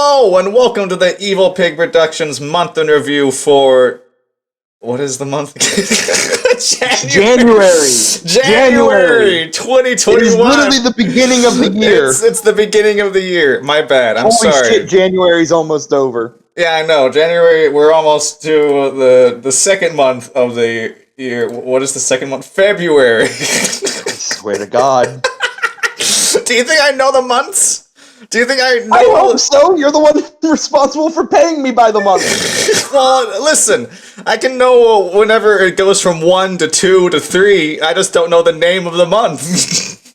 Hello and welcome to the Evil Pig Productions month in review for... What is the month? January 2021. It is literally the beginning of the year. It's the beginning of the year. My bad. I'm Holy sorry. shit, January's almost over. Yeah, I know. January, we're almost to the second month of the year. What is the second month? February. I swear to God. Do you think I know the months? Do you think I know? I hope so. You're the one responsible for paying me by the month. Well, listen, I can know whenever it goes from 1 to 2 to 3. I just don't know the name of the month.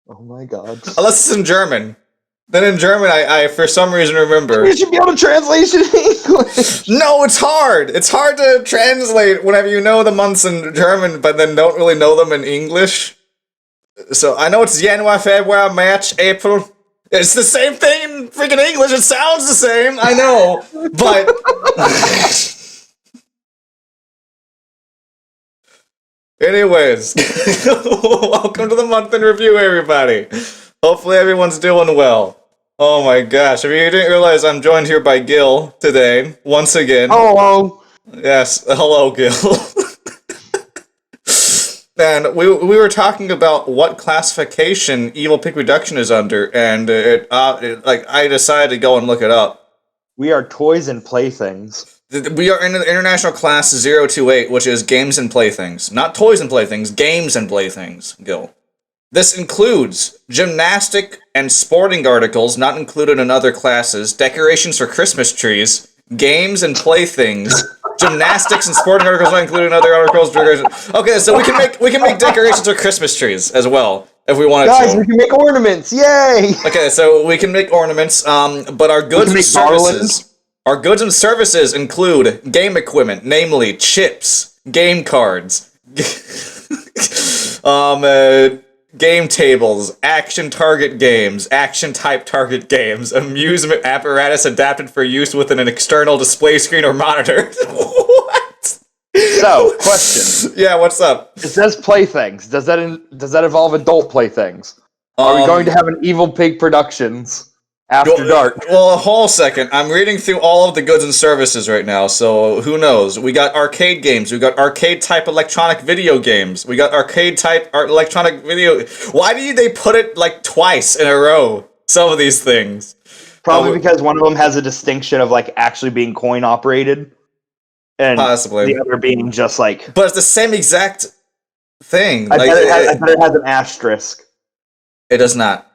Oh my God. Unless it's in German. Then in German, I for some reason remember. You should be able to translate it in English. No, it's hard. It's hard to translate whenever you know the months in German, but then don't really know them in English. So I know it's January, February, March, April. It's the same thing in freaking English. It sounds the same. I know, but anyways, welcome to the month in review, everybody. Hopefully everyone's doing well. Oh my gosh! If you didn't realize, I'm joined here by Gil today once again. Hello. Yes, hello, Gil. And we were talking about what classification Evil Pig Production is under, and I decided to go and look it up. We are toys and playthings. We are in the International Class 028, which is games and playthings. Not toys and playthings, games and playthings, Gil. This includes gymnastic and sporting articles not included in other classes, decorations for Christmas trees, games and playthings, gymnastics and sporting articles not included in other articles. Okay, so we can make decorations for Christmas trees as well if we wanted to. Guys, we can make ornaments! Yay! Okay, so we can make ornaments, but our goods and services include game equipment, namely chips, game cards, game tables, action target games, action type target games, amusement apparatus adapted for use within an external display screen or monitor. What? So, question. Yeah, what's up? It says playthings. Does that involve adult playthings? Are we going to have an Evil Pig Productions after dark? Well, a whole second. I'm reading through all of the goods and services right now, so who knows? We got arcade games. We got arcade-type electronic video games. We got arcade-type electronic video... Why do they put it, like, twice in a row? Some of these things. Probably because one of them has a distinction of, like, actually being coin-operated. And possibly. The other being just, like... But it's the same exact thing. I bet it has an asterisk. It does not.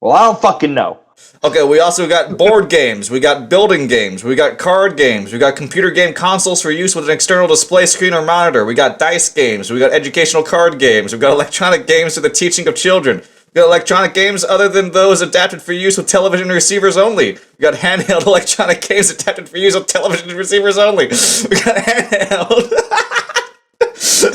Well, I don't fucking know. Okay, we also got board games, we got building games, we got card games, we got computer game consoles for use with an external display screen or monitor, we got dice games, we got educational card games, we got electronic games for the teaching of children, we got electronic games other than those adapted for use with television receivers only, we got handheld electronic games adapted for use with television receivers only, we got handheld...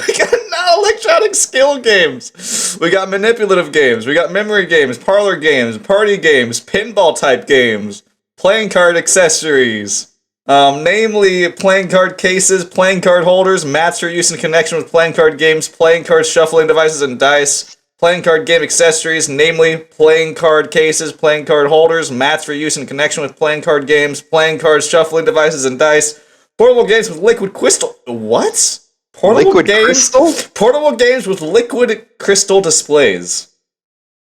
We got non-electronic skill games. We got manipulative games. We got memory games, parlor games, party games, pinball-type games, playing card accessories. Namely, playing card cases, playing card holders, mats for use in connection with playing card games, playing card shuffling devices and dice, playing card game accessories, namely, playing card cases, playing card holders, mats for use in connection with playing card games, playing card shuffling devices and dice, portable games with liquid crystal... What? Portable games with liquid crystal displays.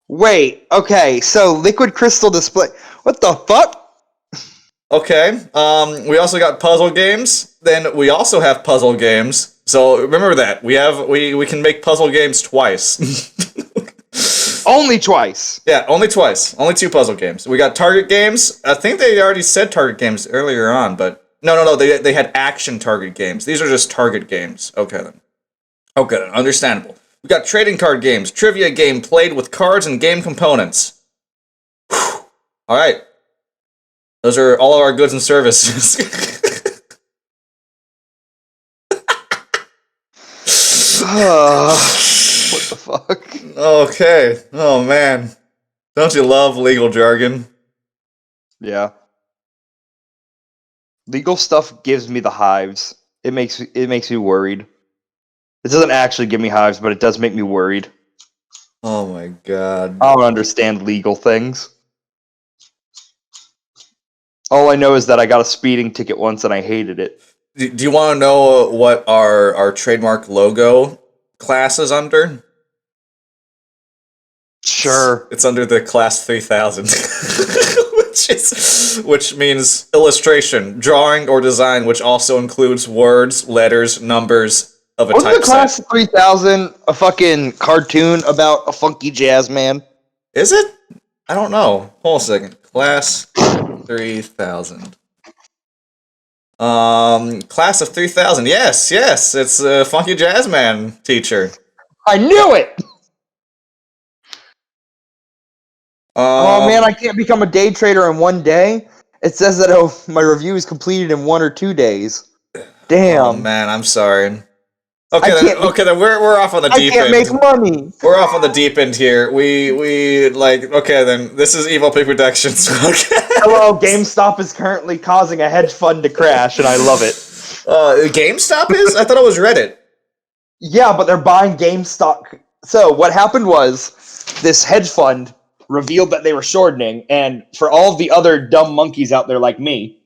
Wait, okay, so liquid crystal display. What the fuck? Okay, we also got puzzle games. Then we also have puzzle games. So remember that. We can make puzzle games twice. Only twice. Yeah, only twice. Only 2 puzzle games. We got target games. I think they already said target games earlier on, but no, they had action target games. These are just target games. Okay then, understandable. We got trading card games, trivia game played with cards and game components. Whew. All right. Those are all of our goods and services. What the fuck? Okay. Oh man. Don't you love legal jargon? Yeah. Legal stuff gives me the hives. It makes me worried. It doesn't actually give me hives, but it does make me worried. Oh my god. I don't understand legal things. All I know is that I got a speeding ticket once and I hated it. Do you want to know what our trademark logo class is under? Sure. It's under the class 3000. which means illustration, drawing, or design, which also includes words, letters, numbers of a Wasn't the typeset. class 3000 a fucking cartoon about a funky jazz man? Is it? I don't know. Hold on a second. Class 3000. Class of 3000. Yes, it's a funky jazz man teacher. I knew it! Oh man, I can't become a day trader in one day. It says that my review is completed in 1 or 2 days. Damn. Oh man, I'm sorry. Okay, then we're off on the deep end. I can't make money. We're off on the deep end here. Okay, then this is Evil Pig Productions. Okay. Hello, GameStop is currently causing a hedge fund to crash, and I love it. GameStop is? I thought it was Reddit. Yeah, but they're buying GameStop. So what happened was this hedge fund revealed that they were shortening, and for all of the other dumb monkeys out there like me,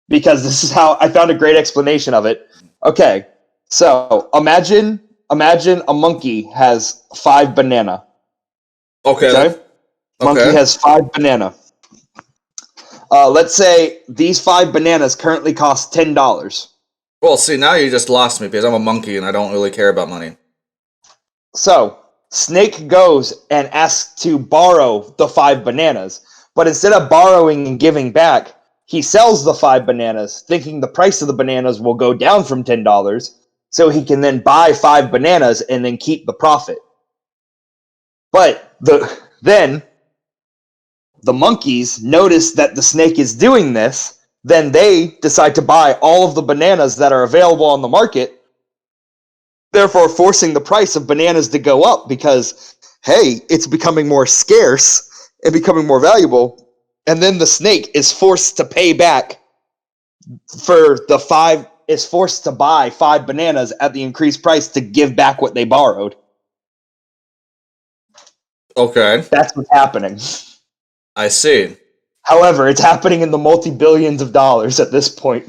because this is how I found a great explanation of it. Okay, so imagine a monkey has 5 banana. Okay. Monkey has 5 banana. Let's say these 5 bananas currently cost $10. Well, see, now you just lost me because I'm a monkey and I don't really care about money. So, Snake goes and asks to borrow the 5 bananas, but instead of borrowing and giving back, he sells the 5 bananas, thinking the price of the bananas will go down from $10, so he can then buy 5 bananas and then keep the profit. But then the monkeys notice that the snake is doing this, then they decide to buy all of the bananas that are available on the market, therefore forcing the price of bananas to go up because, hey, it's becoming more scarce and becoming more valuable. And then the snake is forced to pay back is forced to buy 5 bananas at the increased price to give back what they borrowed. Okay. That's what's happening. I see. However, it's happening in the multi-billions of dollars at this point.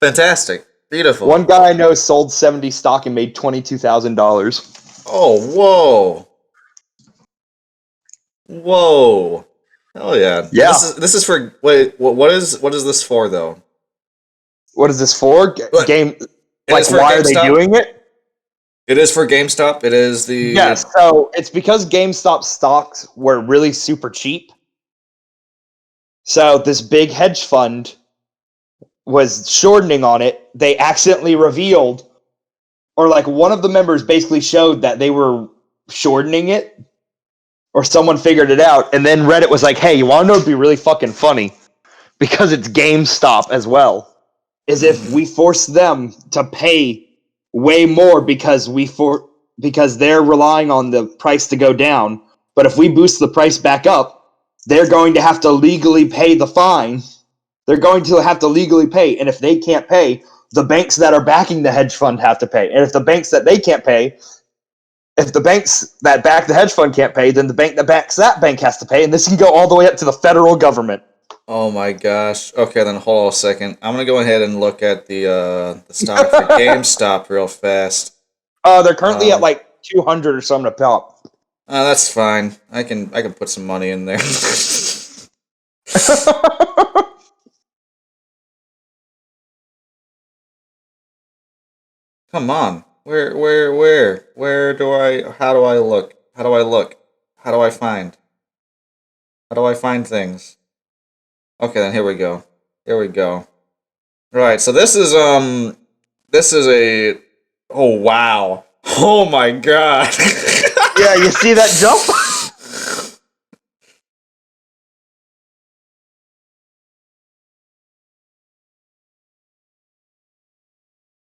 Fantastic. Beautiful. One guy I know sold 70 stock and made $22,000. Oh, whoa. Whoa. Hell yeah. Yeah. This is for wait, what is this for though? What is this for? Game like why are they doing it? It is for GameStop. It is the Yes, so it's because GameStop stocks were really super cheap. So this big hedge fund was shortening on it. They accidentally revealed, or like one of the members basically showed that they were shortening it, or someone figured it out, and then Reddit was like, hey, you want to know what'd be really fucking funny? Because it's GameStop as well. Is if we force them to pay way more because they're relying on the price to go down. But if we boost the price back up, they're going to have to legally pay the fine. They're going to have to legally pay. And if they can't pay, the banks that are backing the hedge fund have to pay. And if the banks that they can't pay, if the banks that back the hedge fund can't pay, then the bank that backs that bank has to pay. And this can go all the way up to the federal government. Oh my gosh. Okay, then hold on a second. I'm gonna go ahead and look at the stock for GameStop real fast. They're currently at like 200 or something a pop. That's fine. I can put some money in there. Come on. Where do I how do I look? How do I look? How do I find? How do I find things? Okay, then here we go. Here we go. Right, so this is a oh wow. Oh my god. Yeah, you see that jump?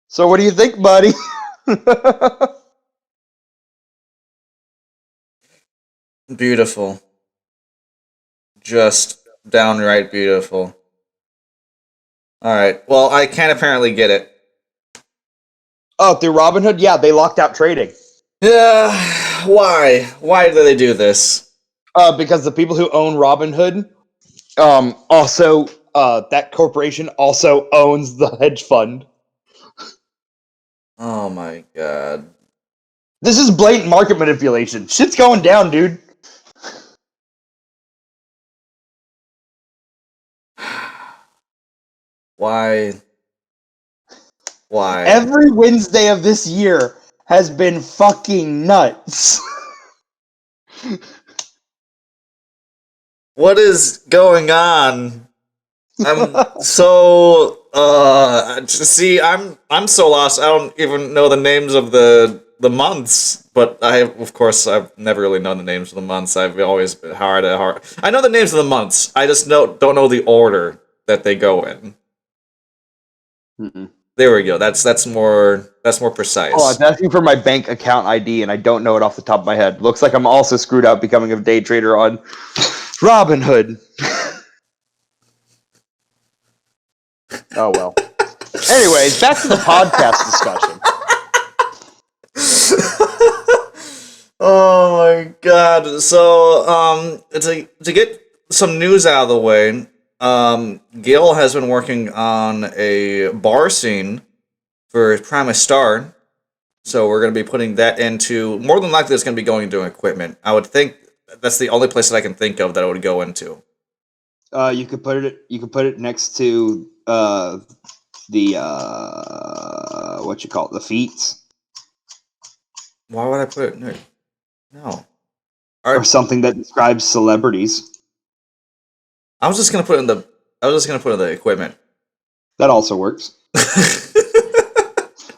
So what do you think, buddy? Beautiful. Just downright beautiful. Alright, well, I can apparently get it. Oh, through Robinhood? Yeah, they locked out trading. Yeah, why? Why do they do this? Because the people who own Robinhood, also that corporation also owns the hedge fund. Oh my god. This is blatant market manipulation. Shit's going down, dude. Why? Why? Every Wednesday of this year has been fucking nuts. What is going on? I'm so see, I'm so lost. I don't even know the names of the months, but I've never really known the names of the months. I've always been hard at heart. I know the names of the months. I just don't know the order that they go in. Mm-mm. There we go. That's more precise. Oh, it's asking for my bank account ID, and I don't know it off the top of my head. Looks like I'm also screwed out becoming a day trader on Robinhood. Oh well. Anyways, back to the podcast discussion. Oh my god. So, to get some news out of the way, Gil has been working on a bar scene for Primus Star. So we're going to be putting that into, more than likely it's going to be going into equipment. I would think that's the only place that I can think of that it would go into. You could put it next to the what you call it, the feats. Why would I put it? No. Or something that describes celebrities. I was just gonna put it in the equipment. That also works. I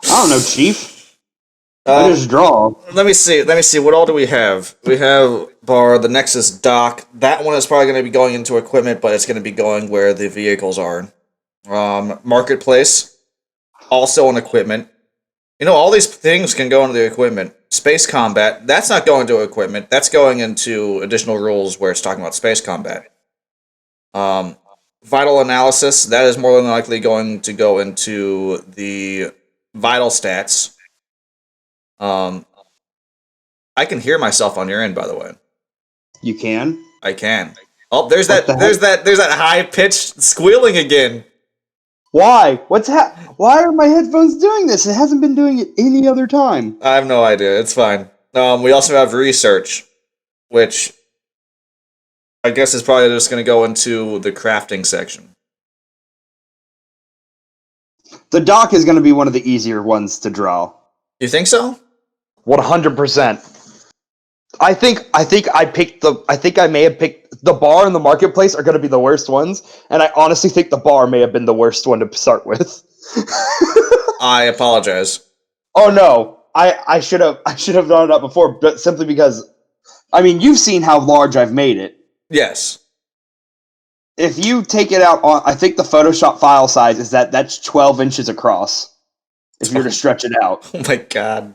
don't know, Chief. I just draw. Let me see. What all do we have? We have bar, the Nexus dock. That one is probably going to be going into equipment, but it's going to be going where the vehicles are. Marketplace, also on equipment. You know, all these things can go into the equipment. Space combat, that's not going to equipment. That's going into additional rules where it's talking about space combat. Vital analysis, that is more than likely going to go into the vital stats. I can hear myself on your end, by the way. You can? I can. Oh, there's that high pitched squealing again. Why? Why are my headphones doing this? It hasn't been doing it any other time. I have no idea. It's fine. We also have research, which I guess is probably just going to go into the crafting section. The dock is going to be one of the easier ones to draw. You think so? 100%. I think I may have picked the bar and the marketplace are going to be the worst ones, and I honestly think the bar may have been the worst one to start with. I apologize. Oh no, I should have drawn it up before, but simply because, I mean, you've seen how large I've made it. Yes. If you take it out on, I think the Photoshop file size is that's 12 inches across. If you were to stretch it out. Oh my god.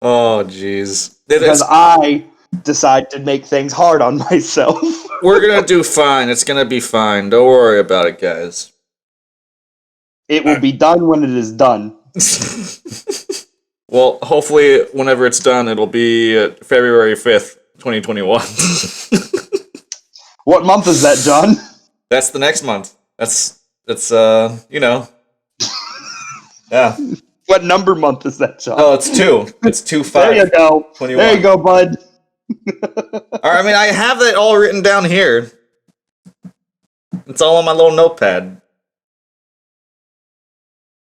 Oh jeez. Because I decide to make things hard on myself. We're gonna do fine. It's gonna be fine. Don't worry about it, guys. It will be done when it is done. Well, hopefully, whenever it's done, it'll be February 5th, 2021. What month is that, John? That's the next month. That's you know. Yeah. What number month is that, John? Oh, it's 2. It's 2/5. There you go. 21. There you go, bud. I mean, I have that all written down here. It's all on my little notepad.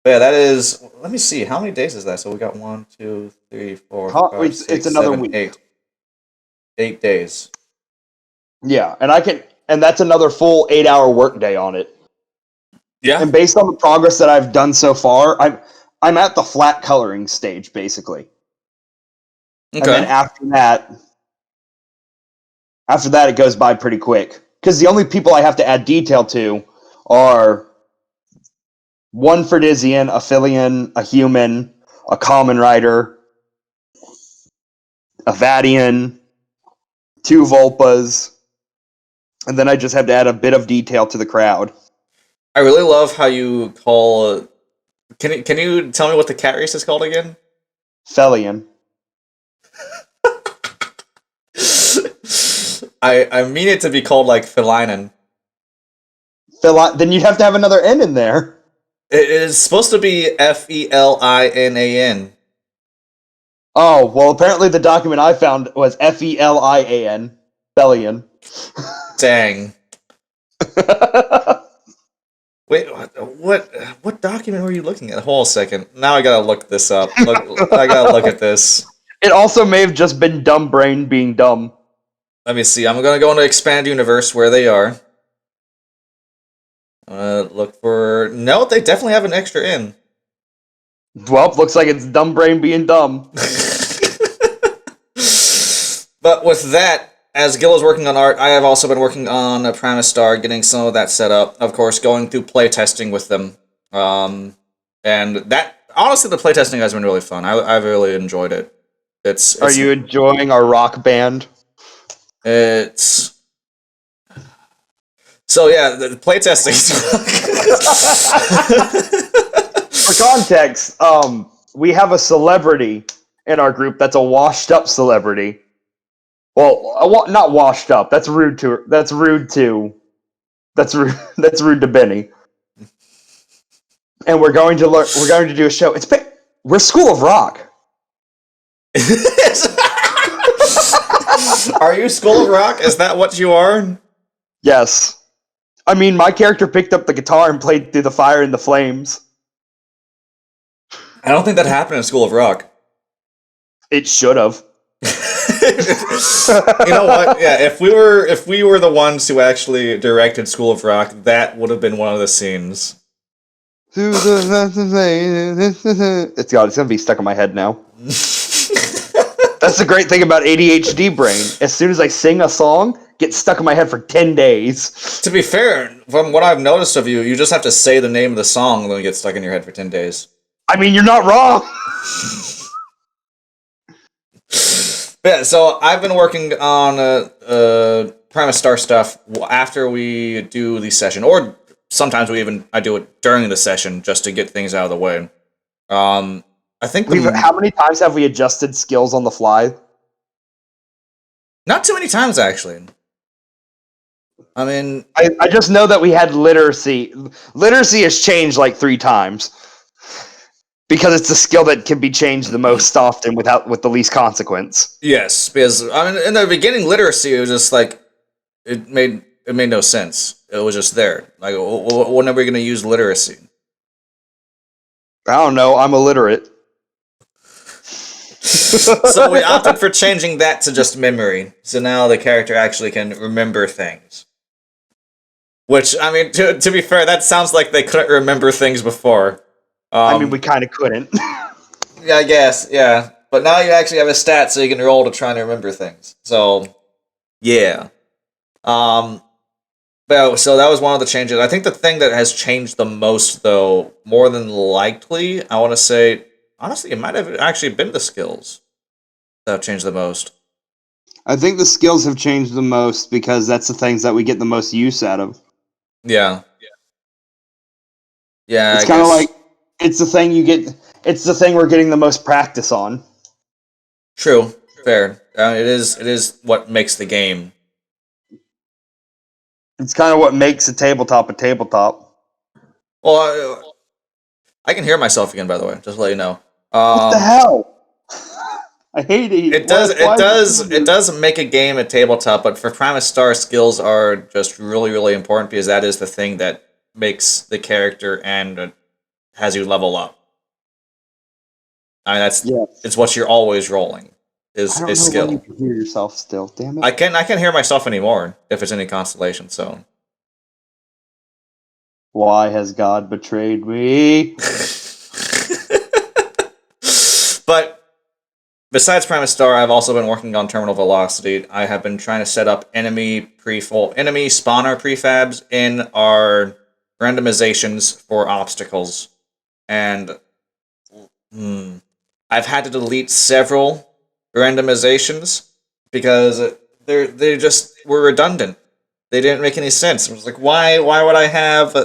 Yeah, that is. Let me see. How many days is that? So we got 1, 2, 3, 4, 5, it's 6, another 7, week. 8. 8 days. Yeah, and that's another full 8-hour workday on it. Yeah. And based on the progress that I've done so far, I'm at the flat coloring stage, basically. Okay. And then after that, it goes by pretty quick. Because the only people I have to add detail to are one Ferdizian, a Filian, a human, a Common Rider, a Vadian, 2 Volpas, and then I just have to add a bit of detail to the crowd. I really love how you call. Can you tell me what the cat race is called again? Felian. I mean it to be called like Felinen. Then you'd have to have another N in there. It is supposed to be Felinan. Oh, well, apparently the document I found was Felian. Felian. Dang. Wait, what document were you looking at? Hold on a second. Now I gotta look this up. I gotta look at this. It also may have just been dumb brain being dumb. Let me see. I'm gonna go into Expand Universe where they are. Look for... No, they definitely have an extra in. Well, looks like it's dumb brain being dumb. But with that, as Gil is working on art, I have also been working on a Primus Star, getting some of that set up. Of course, going through playtesting with them. And that... Honestly, the playtesting has been really fun. I've really enjoyed it. Are you enjoying our rock band? It's... So yeah, the playtesting... For context, we have a celebrity in our group that's a washed-up celebrity. Well, not washed up. That's rude to. That's rude to Benny. And we're going to learn. We're going to do a show. We're School of Rock. Are you School of Rock? Is that what you are? Yes. I mean, my character picked up the guitar and played Through the Fire and the Flames. I don't think that happened in School of Rock. It should have. You know what? Yeah, if we were the ones who actually directed School of Rock, that would have been one of the scenes. It's gonna be stuck in my head now. That's the great thing about ADHD brain. As soon as I sing a song, it gets stuck in my head for 10 days. To be fair, from what I've noticed of you, you just have to say the name of the song and then it gets stuck in your head for 10 days. I mean, you're not wrong. Yeah, so I've been working on Primus Star stuff after we do the session, or sometimes I do it during the session just to get things out of the way. I think how many times have we adjusted skills on the fly? Not too many times, actually. I mean, I just know that we had literacy. Literacy has changed like 3 times. Because it's a skill that can be changed the most often with the least consequence. Yes, because I mean, in the beginning, literacy was just like it made no sense. It was just there. Like, when are we going to use literacy? I don't know. I'm illiterate. So we opted for changing that to just memory. So now the character actually can remember things. Which, I mean, to be fair, that sounds like they couldn't remember things before. I mean, we kind of couldn't. Yeah, I guess, yeah. But now you actually have a stat so you can roll to try and remember things. So, yeah. So that was one of the changes. I think the thing that has changed the most, though, more than likely, I want to say, honestly, it might have actually been the skills that have changed the most. I think the skills have changed the most because that's the things that we get the most use out of. Yeah. Yeah, it's kind of like, it's the thing it's the thing we're getting the most practice on. True. Fair. It is what makes the game. It's kind of what makes a tabletop a tabletop. Well, I can hear myself again, by the way, just to let you know. What the hell? I hate it. It does make a game a tabletop, but for Primus Star, skills are just really, really important because that is the thing that makes the character and has you level up. I mean, it's what you're always rolling is skill. You can hear yourself still. Damn it! I can't hear myself anymore if it's any consolation. So, why has God betrayed me? But besides Primus Star, I've also been working on Terminal Velocity. I have been trying to set up enemy spawner prefabs in our randomizations for obstacles, and I've had to delete several randomizations because they just were redundant. They didn't make any sense. I was like, why would I have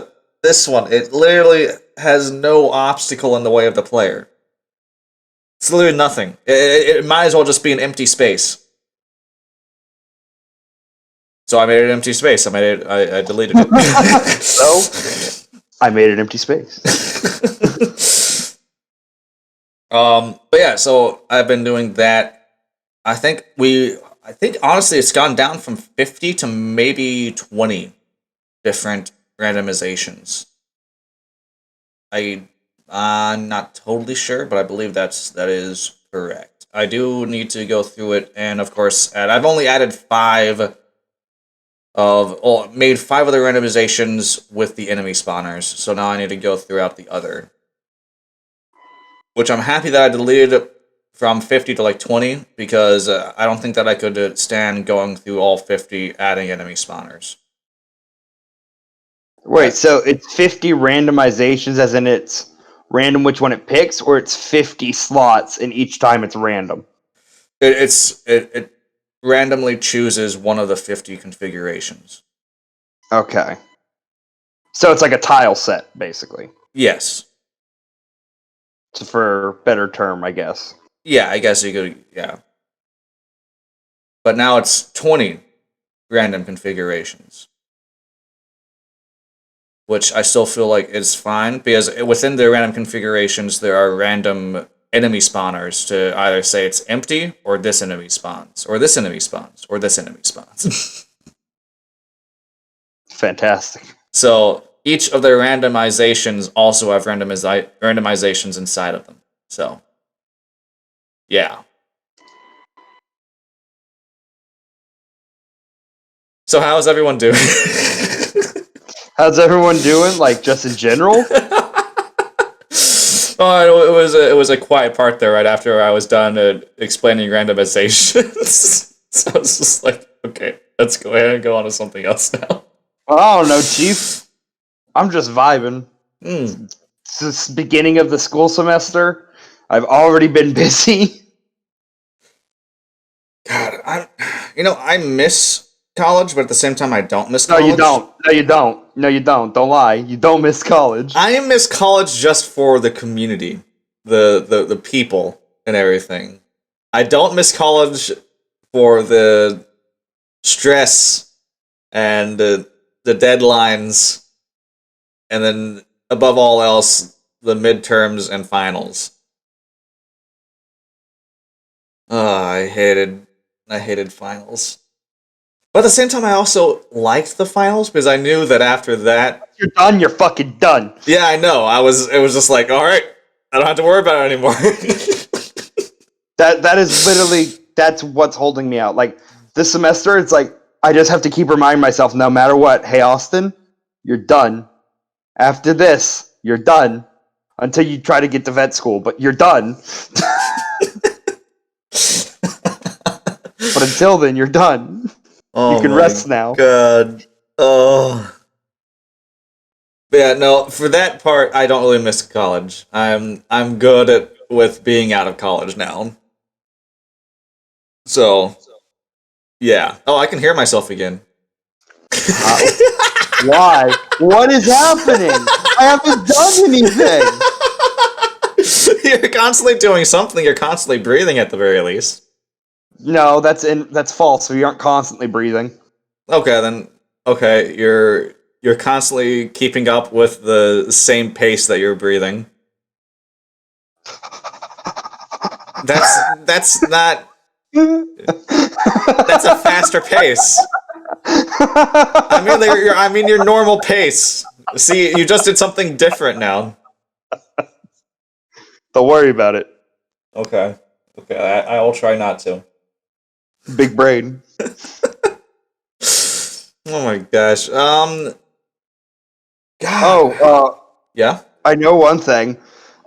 this one? It literally has no obstacle in the way of the player. It's literally nothing. It might as well just be an empty space. So I made an empty space. I deleted it. So I made an empty space. But yeah, so I've been doing that. I think honestly it's gone down from 50 to maybe 20 different randomizations. I'm not totally sure, but I believe that is correct. I do need to go through it, and of course, I've only added made 5 other randomizations with the enemy spawners. So now I need to go throughout the other, which I'm happy that I deleted from 50 to like 20 because I don't think that I could stand going through all 50 adding enemy spawners. Wait, so it's 50 randomizations, as in it's random which one it picks, or it's 50 slots and each time it's random? It randomly chooses one of the 50 configurations. Okay. So it's like a tile set, basically. Yes. For a better term, I guess. Yeah, I guess you could, yeah. But now it's 20 random configurations, which I still feel like is fine, because within the random configurations, there are random enemy spawners to either say it's empty, or this enemy spawns, or this enemy spawns, or this enemy spawns. Fantastic. So each of their randomizations also have randomizations inside of them. So, yeah. So how's everyone doing? How's everyone doing? Like, just in general? Oh, it was a quiet part there right after I was done explaining randomizations. So I was just like, okay, let's go ahead and go on to something else now. I don't know, Chief. I'm just vibing. It's the beginning of the school semester. I've already been busy. God, I miss college, but at the same time, I don't miss college. No, you don't. No, you don't. No, you don't. Don't lie. You don't miss college. I miss college just for the community, the people, and everything. I don't miss college for the stress and the deadlines, and then above all else, the midterms and finals. I hated finals. But at the same time, I also liked the finals because I knew that after that, You're done. You're fucking done. yeah, I know. It was just like, all right, I don't have to worry about it anymore. That is literally, that's what's holding me out. Like, this semester, it's like, I just have to keep reminding myself, no matter what, hey, Austin, you're done. After this, you're done. Until you try to get to vet school, but you're done. But until then, you're done. Oh, you can rest now. God. Oh. But yeah, no, for that part, I don't really miss college. I'm good with being out of college now. So, yeah. Oh, I can hear myself again. Why? What is happening? I haven't done anything. You're constantly doing something. You're constantly breathing at the very least. No, that's false. We aren't constantly breathing. Okay, then. Okay, you're constantly keeping up with the same pace that you're breathing. That's not. That's a faster pace. I mean your normal pace. See, you just did something different now. Don't worry about it. Okay. I will try not to. Big brain. Oh my gosh. God. Yeah. I know one thing.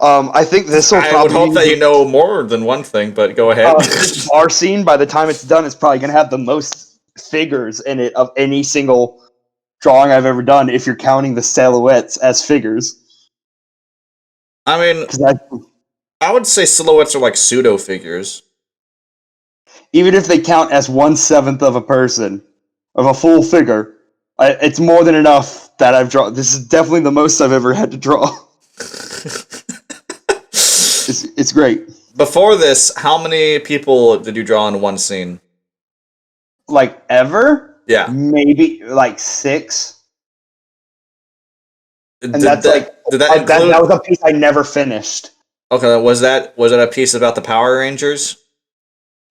I think this will probably. I would hope that you know more than one thing, but go ahead. This bar scene, by the time it's done, is probably going to have the most figures in it of any single drawing I've ever done, if you're counting the silhouettes as figures. I mean, I would say silhouettes are like pseudo figures. Even if they count as 1/7 of a person, of a full figure, it's more than enough that I've drawn. This is definitely the most I've ever had to draw. It's great. Before this, how many people did you draw in one scene? Like, ever? Yeah. maybe like 6. And Did that's that, did that include? that was a piece I never finished. Okay, was that a piece about the Power Rangers?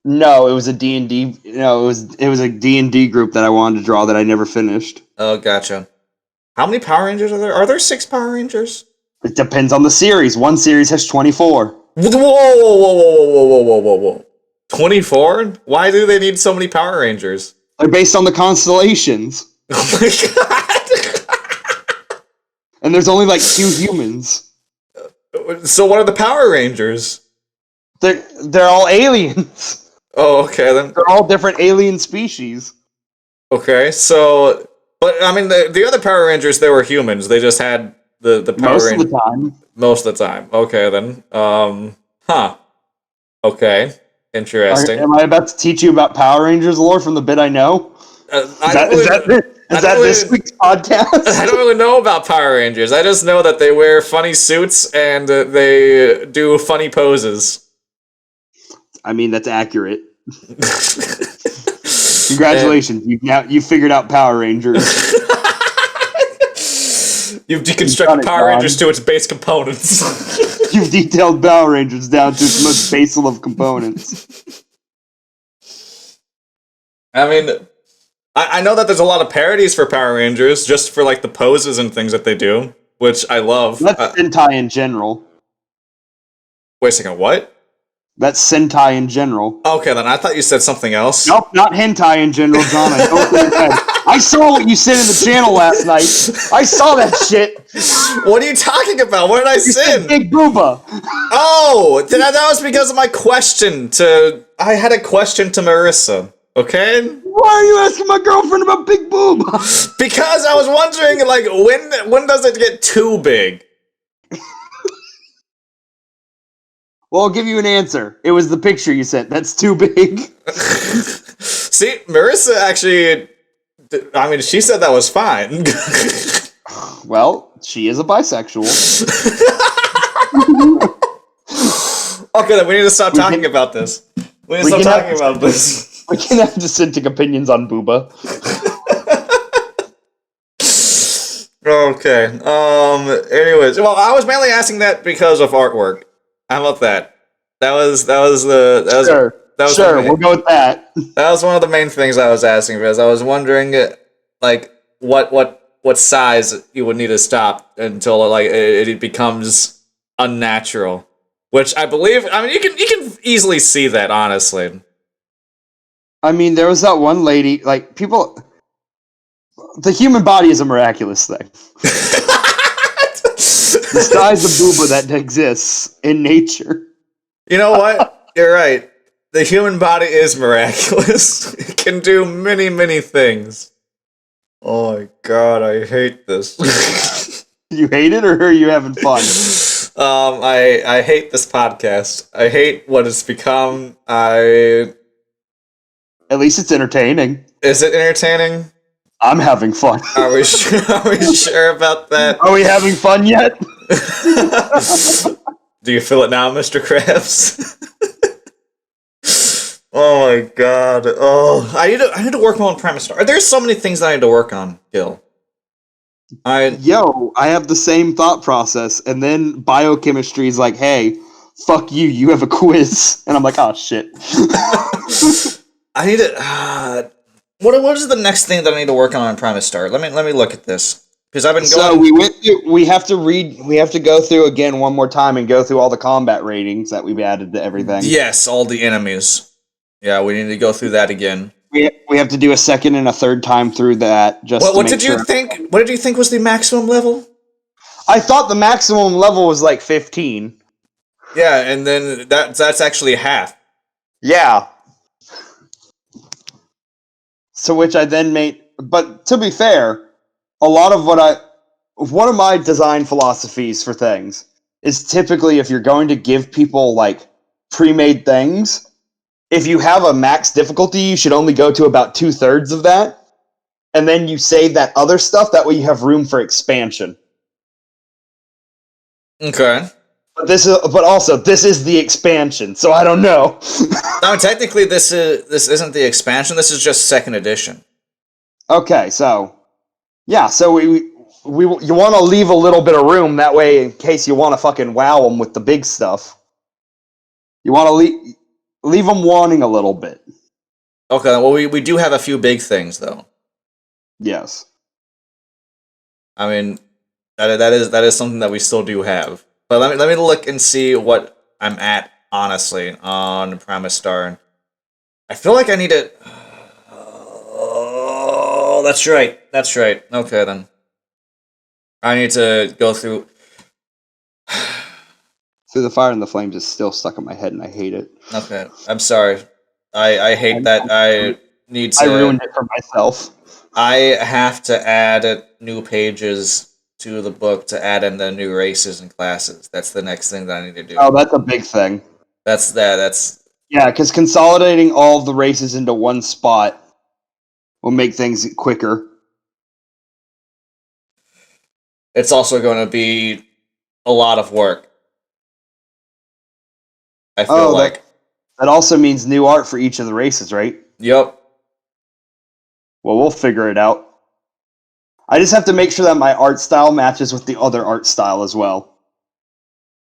No, it was a D&D. No, it was a D&D group that I wanted to draw that I never finished. Oh, gotcha. How many Power Rangers are there? Are there 6 Power Rangers? It depends on the series. One series has 24. Whoa, whoa, whoa, whoa, whoa, whoa, whoa, whoa, whoa. 24? Why do they need so many Power Rangers? They're based on the constellations. Oh my god. And there's only like 2 humans. So what are the Power Rangers? They're all aliens. Oh, okay then. They're all different alien species. Okay, so, but I mean, the other Power Rangers, they were humans. They just had the Power Most Rangers. of the time. Most of the time. Okay then. Huh. Okay. Interesting. Am I about to teach you about Power Rangers lore from the bit I know? Is that this week's podcast? I don't really know about Power Rangers. I just know that they wear funny suits and they do funny poses. I mean, that's accurate. Congratulations, you figured out Power Rangers. You've deconstructed Power Rangers to its base components. You've detailed Power Rangers down to its most basal of components. I mean, I know that there's a lot of parodies for Power Rangers, just for like the poses and things that they do, which I love. That's Sentai in general. Wait a second, what? That's Sentai in general. Okay, then I thought you said something else. Nope, not hentai in general, John. I saw what you said in the channel last night. I saw that shit. What are you talking about? What did I You say? said Big Booba. Oh, that was because of my question to... I had a question to Marissa, okay? Why are you asking my girlfriend about Big Booba? Because I was wondering, like, when does it get too big? Well, I'll give you an answer. It was the picture you sent. That's too big. See, Marissa actually... I mean, she said that was fine. Well, she is a bisexual. Okay, then we need to stop talking about this. We need to stop talking about this. We can have dissenting opinions on Booba. Okay. Anyways, well, I was mainly asking that because of artwork. How about that? Sure, we'll go with that. That was one of the main things I was asking because I was wondering, like, what size you would need to stop until like it becomes unnatural. Which I believe, I mean, you can easily see that, honestly. I mean, there was that one lady, like, people... The human body is a miraculous thing. The size of Booba that exists in nature. You know what? You're right. The human body is miraculous. It can do many, many things. Oh my god, I hate this. You hate it, or are you having fun? I hate this podcast. I hate what it's become. At least it's entertaining. Is it entertaining? I'm having fun. Are we sure? Are we sure about that? Are we having fun yet? Do you feel it now, Mr. Krabs? Oh my god. Oh, I need to work more on Premistar. There's so many things that I need to work on, Gil. I have the same thought process, and then biochemistry is like, hey, fuck you, you have a quiz. And I'm like, oh shit. I need to what is the next thing that I need to work on Premistar? Let me look at this. Because I've been going. So we have to go through again one more time and go through all the combat ratings that we've added to everything. Yes, all the enemies. Yeah, we need to go through that again. We have to do a second and a third time through that. What did you think? What did you think was the maximum level? I thought the maximum level was like 15. Yeah, and then that's actually half. Yeah. So which I then made, but to be fair, a lot of one of my design philosophies for things is typically if you're going to give people like pre-made things, if you have a max difficulty, you should only go to about 2/3 of that, and then you save that other stuff. That way, you have room for expansion. Okay. But also this is the expansion, so I don't know. No, technically, this isn't the expansion. This is just second edition. Okay, so yeah, so you want to leave a little bit of room that way in case you want to fucking wow them with the big stuff. You want to leave them wanting a little bit. Okay, well, we do have a few big things, though. Yes. I mean, that is something that we still do have. But let me look and see what I'm at, honestly, on Primus Star. I feel like I need to... Oh, that's right. That's right. Okay, then. I need to go through... Through the Fire and the Flames is still stuck in my head, and I hate it. Okay, I'm sorry. I hate that I need to... I ruined it for myself. I have to add new pages to the book to add in the new races and classes. That's the next thing that I need to do. Oh, that's a big thing. That's... Yeah, because consolidating all of the races into one spot will make things quicker. It's also going to be a lot of work. I feel like... That also means new art for each of the races, right? Yep. Well, we'll figure it out. I just have to make sure that my art style matches with the other art style as well.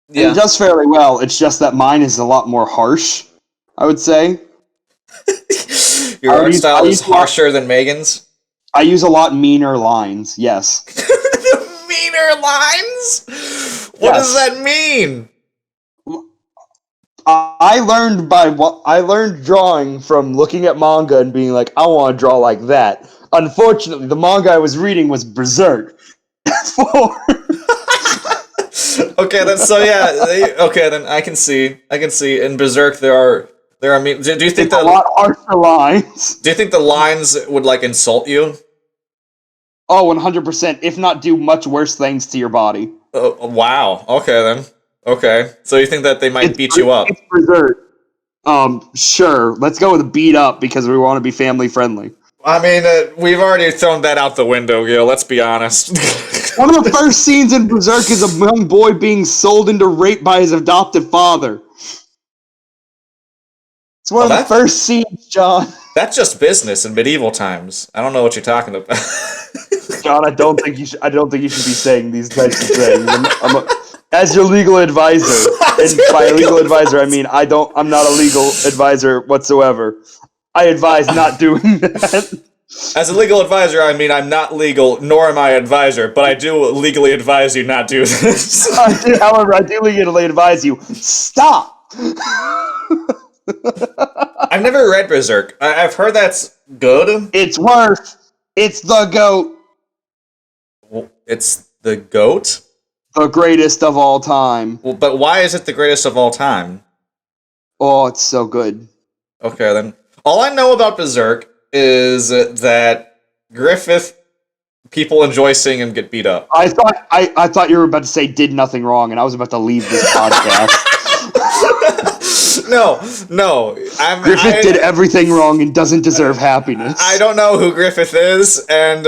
Yeah. It does fairly well, it's just that mine is a lot more harsh, I would say. Your art style is harsher than Megan's? I use a lot meaner lines, yes. Meaner lines? What does that mean? I learned drawing from looking at manga and being like, I want to draw like that. Unfortunately, the manga I was reading was Berserk. Okay, then okay, then I can see. In Berserk there are do you think a lot harsher lines? Do you think the lines would like insult you? Oh, 100%. If not, do much worse things to your body. Wow. Okay then. Okay, so you think that they might beat you up? It's Berserk. Sure. Let's go with beat up because we want to be family friendly. I mean, we've already thrown that out the window, Gil. Let's be honest. One of the first scenes in Berserk is a young boy being sold into rape by his adopted father. It's one of the first scenes, John. That's just business in medieval times. I don't know what you're talking about. John, I don't think you should be saying these types of things. As your legal advisor, and by legal advisor I mean I'm not a legal advisor whatsoever. I advise not doing that. As a legal advisor, I mean I'm not legal, nor am I an advisor, but I do legally advise you not do this. However, I do legally advise you, stop! I've never read Berserk. I've heard that's good. It's worth. It's the GOAT. Well, it's the GOAT? The greatest of all time. Well, but why is it the greatest of all time? Oh, it's so good. Okay, then. All I know about Berserk is that Griffith, people enjoy seeing him get beat up. I thought you were about to say did nothing wrong, and I was about to leave this podcast. No. Griffith did everything wrong and doesn't deserve happiness. I don't know who Griffith is, and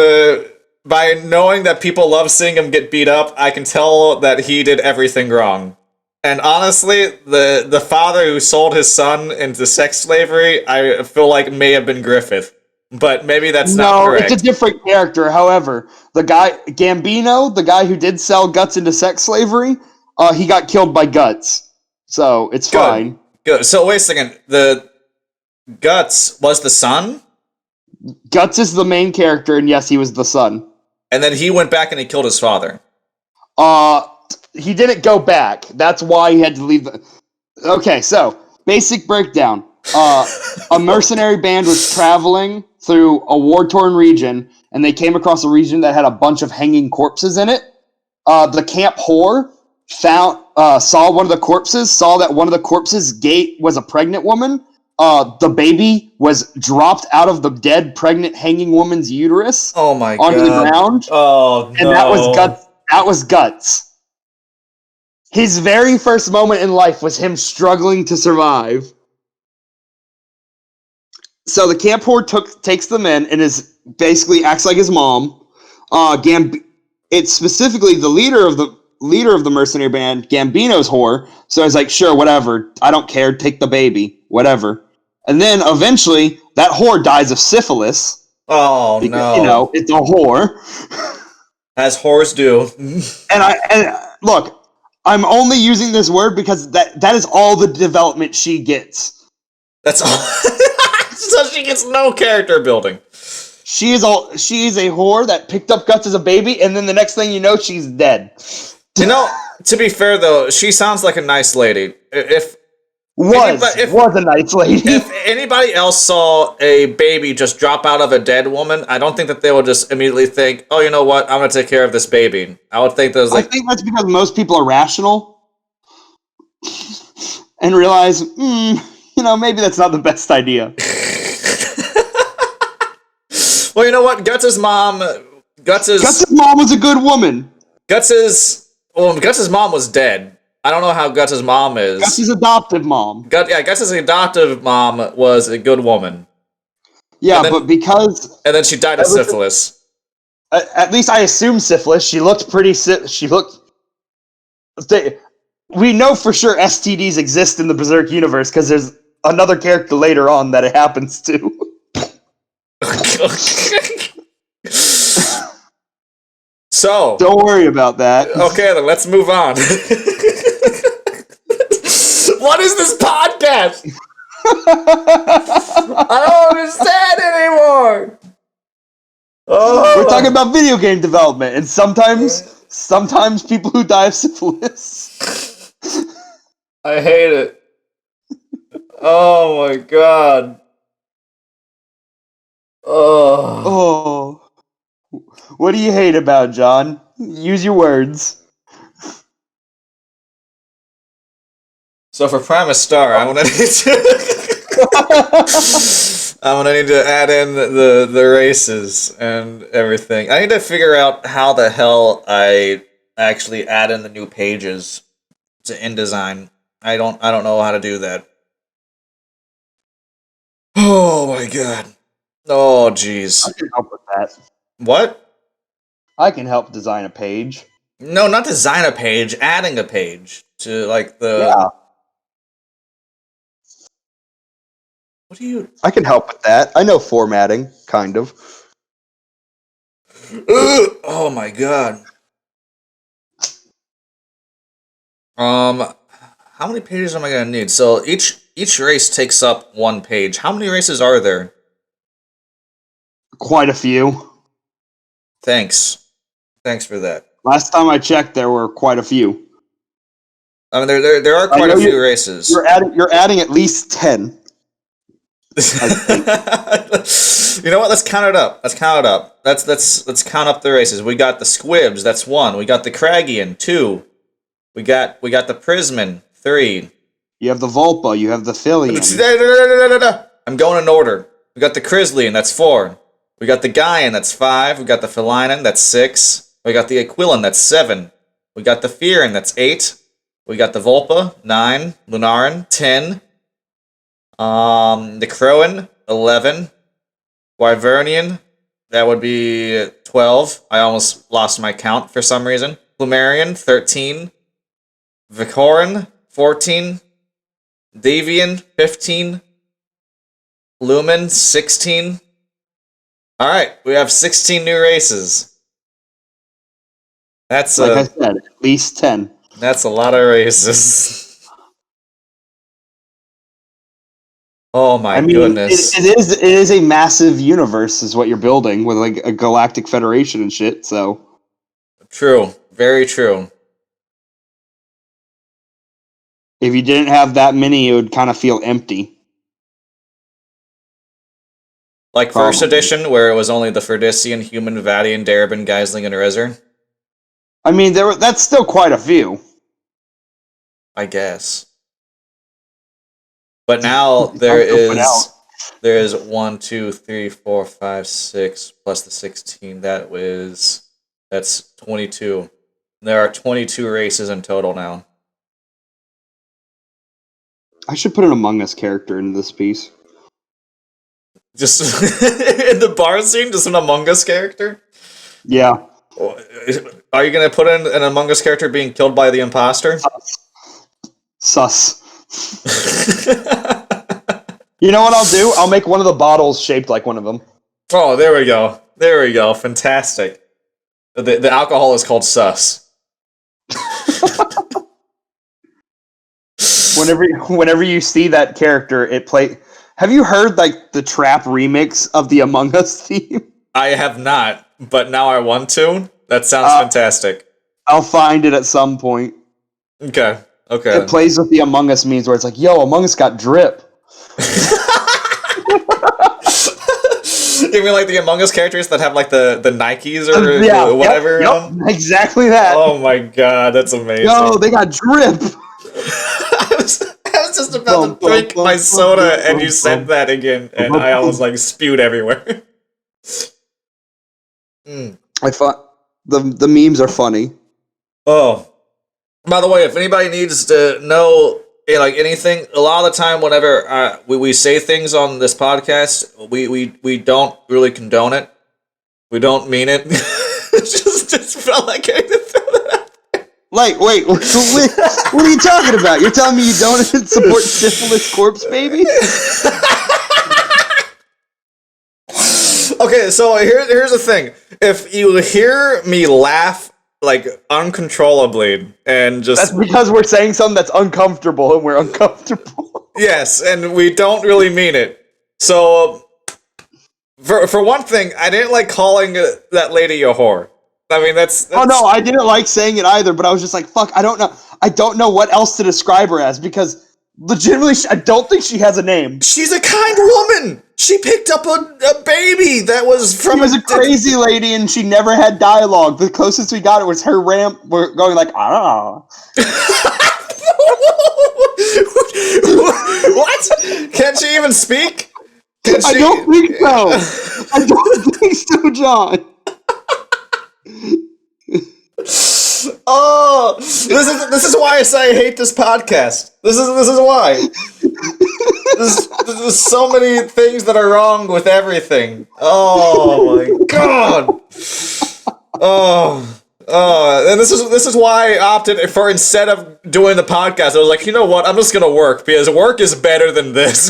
by knowing that people love seeing him get beat up, I can tell that he did everything wrong. And honestly, the father who sold his son into sex slavery, I feel like may have been Griffith. But maybe that's not correct. No, it's a different character. However, the guy, Gambino, the guy who did sell Guts into sex slavery, he got killed by Guts. So, it's fine. Good. So, wait a second. The Guts was the son? Guts is the main character, and yes, he was the son. And then he went back and he killed his father. He didn't go back. That's why he had to leave the... Okay, so, basic breakdown. A mercenary band was traveling through a war-torn region, and they came across a region that had a bunch of hanging corpses in it. The camp whore saw one of the corpses, saw that one of the corpses' gate was a pregnant woman. The baby was dropped out of the dead, pregnant, hanging woman's uterus. Oh my god! Onto the ground. Oh no! And that was Guts. That was Guts. His very first moment in life was him struggling to survive. So the camp whore takes them in and is basically acts like his mom. It's specifically the leader of the mercenary band, Gambino's whore. So I was like, sure, whatever. I don't care. Take the baby, whatever. And then eventually, that whore dies of syphilis. Oh Because, no. it's a whore. As whores do. And look, I'm only using this word because that is all the development she gets. That's all. So she gets no character building. She is a whore that picked up Guts as a baby, and then the next thing you know, she's dead. To be fair though, she sounds like a nice lady. If Was a nice lady. If anybody else saw a baby just drop out of a dead woman, I don't think that they would just immediately think, "Oh, you know what? I'm gonna take care of this baby." I would think that was I think that's because most people are rational and realize, maybe that's not the best idea. Well, you know what? Guts' mom was a good woman. Guts' mom was dead. I don't know how Guts' mom is. Guts' adoptive mom. Guts' adoptive mom was a good woman. Yeah, but because... And then she died of syphilis. At least I assume syphilis. She looked pretty... We know for sure STDs exist in the Berserk universe because there's another character later on that it happens to. So... Don't worry about that. Okay, then let's move on. What is this podcast? I don't understand anymore. Oh. We're talking about video game development, and sometimes people who die of syphilis. I hate it. Oh my god. Oh. What do you hate about, John? Use your words. So for Primus Star, I'm gonna need to add in the races and everything. I need to figure out how the hell I actually add in the new pages to InDesign. I don't know how to do that. Oh my god. Oh jeez. I can help with that. What? I can help design a page. No, not design a page, adding a page to like the... Yeah. What do you... I can help with that. I know formatting, kind of. Oh my god. How many pages am I gonna need? So each race takes up one page. How many races are there? Quite a few. Thanks for that. Last time I checked, there were quite a few. I mean, there are quite a few races. You're adding at least 10. You know what? Let's count it up. Let's count up the races. We got the Squibs. That's 1. We got the Kragian. 2. We got the Prisman. 3. You have the Volpa. You have the Philly. No. I'm going in order. We got the Crislian. That's 4. We got the Gaian. That's 5. We got the Felinen. That's 6. We got the Aquilin. That's 7. We got the Fearin. That's 8. We got the Volpa. 9. Lunarin. 10. The Crowan, 11. Wyvernian, that would be 12. I almost lost my count for some reason. Plumerian, 13. Vicoran, 14. Davian, 15. Lumen, 16. Alright, we have 16 new races. That's like I said, at least 10. That's a lot of races. Oh my goodness. It is a massive universe is what you're building with like a galactic federation and shit, so. True. Very true. If you didn't have that many, it would kind of feel empty. Like first edition, where it was only the Ferdician, Human, Vadian, Darabin, Geisling, and Rezer? I mean, that's still quite a few. I guess. But now there is 1, 2, 3, 4, 5, 6 plus the 16. That's 22. There are 22 races in total now. I should put an Among Us character in this piece. Just in the bar scene, just an Among Us character? Yeah. Are you gonna put in an Among Us character being killed by the imposter? Sus. You know what I'll do? I'll make one of the bottles shaped like one of them. Oh, there we go. There we go. Fantastic. The alcohol is called sus. Whenever you see that character, it play. Have you heard like the trap remix of the Among Us theme? I have not, but now I want to. That sounds fantastic. I'll find it at some point. Okay. It plays with the Among Us memes where it's like, "Yo, Among Us got drip." You mean like the Among Us characters that have like the Nikes or whatever? Yep, exactly that. Oh my god, that's amazing. Yo, they got drip. I was just about to drink my soda and you said that again and I almost like spewed everywhere. I thought the memes are funny. Oh. By the way, if anybody needs to know like anything, a lot of the time whenever we say things on this podcast, we don't really condone it. We don't mean it. just felt like I had to throw that out there. Like, wait, what are you talking about? You're telling me you don't support Syphilis Corpse Baby? Okay, so here's the thing. If you hear me laugh like uncontrollably and just that's because we're saying something that's uncomfortable and we're uncomfortable. Yes, and we don't really mean it. So for one thing, I didn't like calling that lady a whore. I mean that's Oh no, I didn't like saying it either, but I was just like, fuck, I don't know what else to describe her as because legitimately I don't think she has a name. She's a kind woman. She picked up a baby that was from She was a crazy lady and she never had dialogue. The closest we got it was her ramp. We're going like, ah. What? Can she even speak? I don't think so. I don't think so, John. Oh, this is why I say I hate this podcast. This is why. There's so many things that are wrong with everything. Oh my god. And this is why I opted for, instead of doing the podcast, I was like, you know what? I'm just gonna work because work is better than this.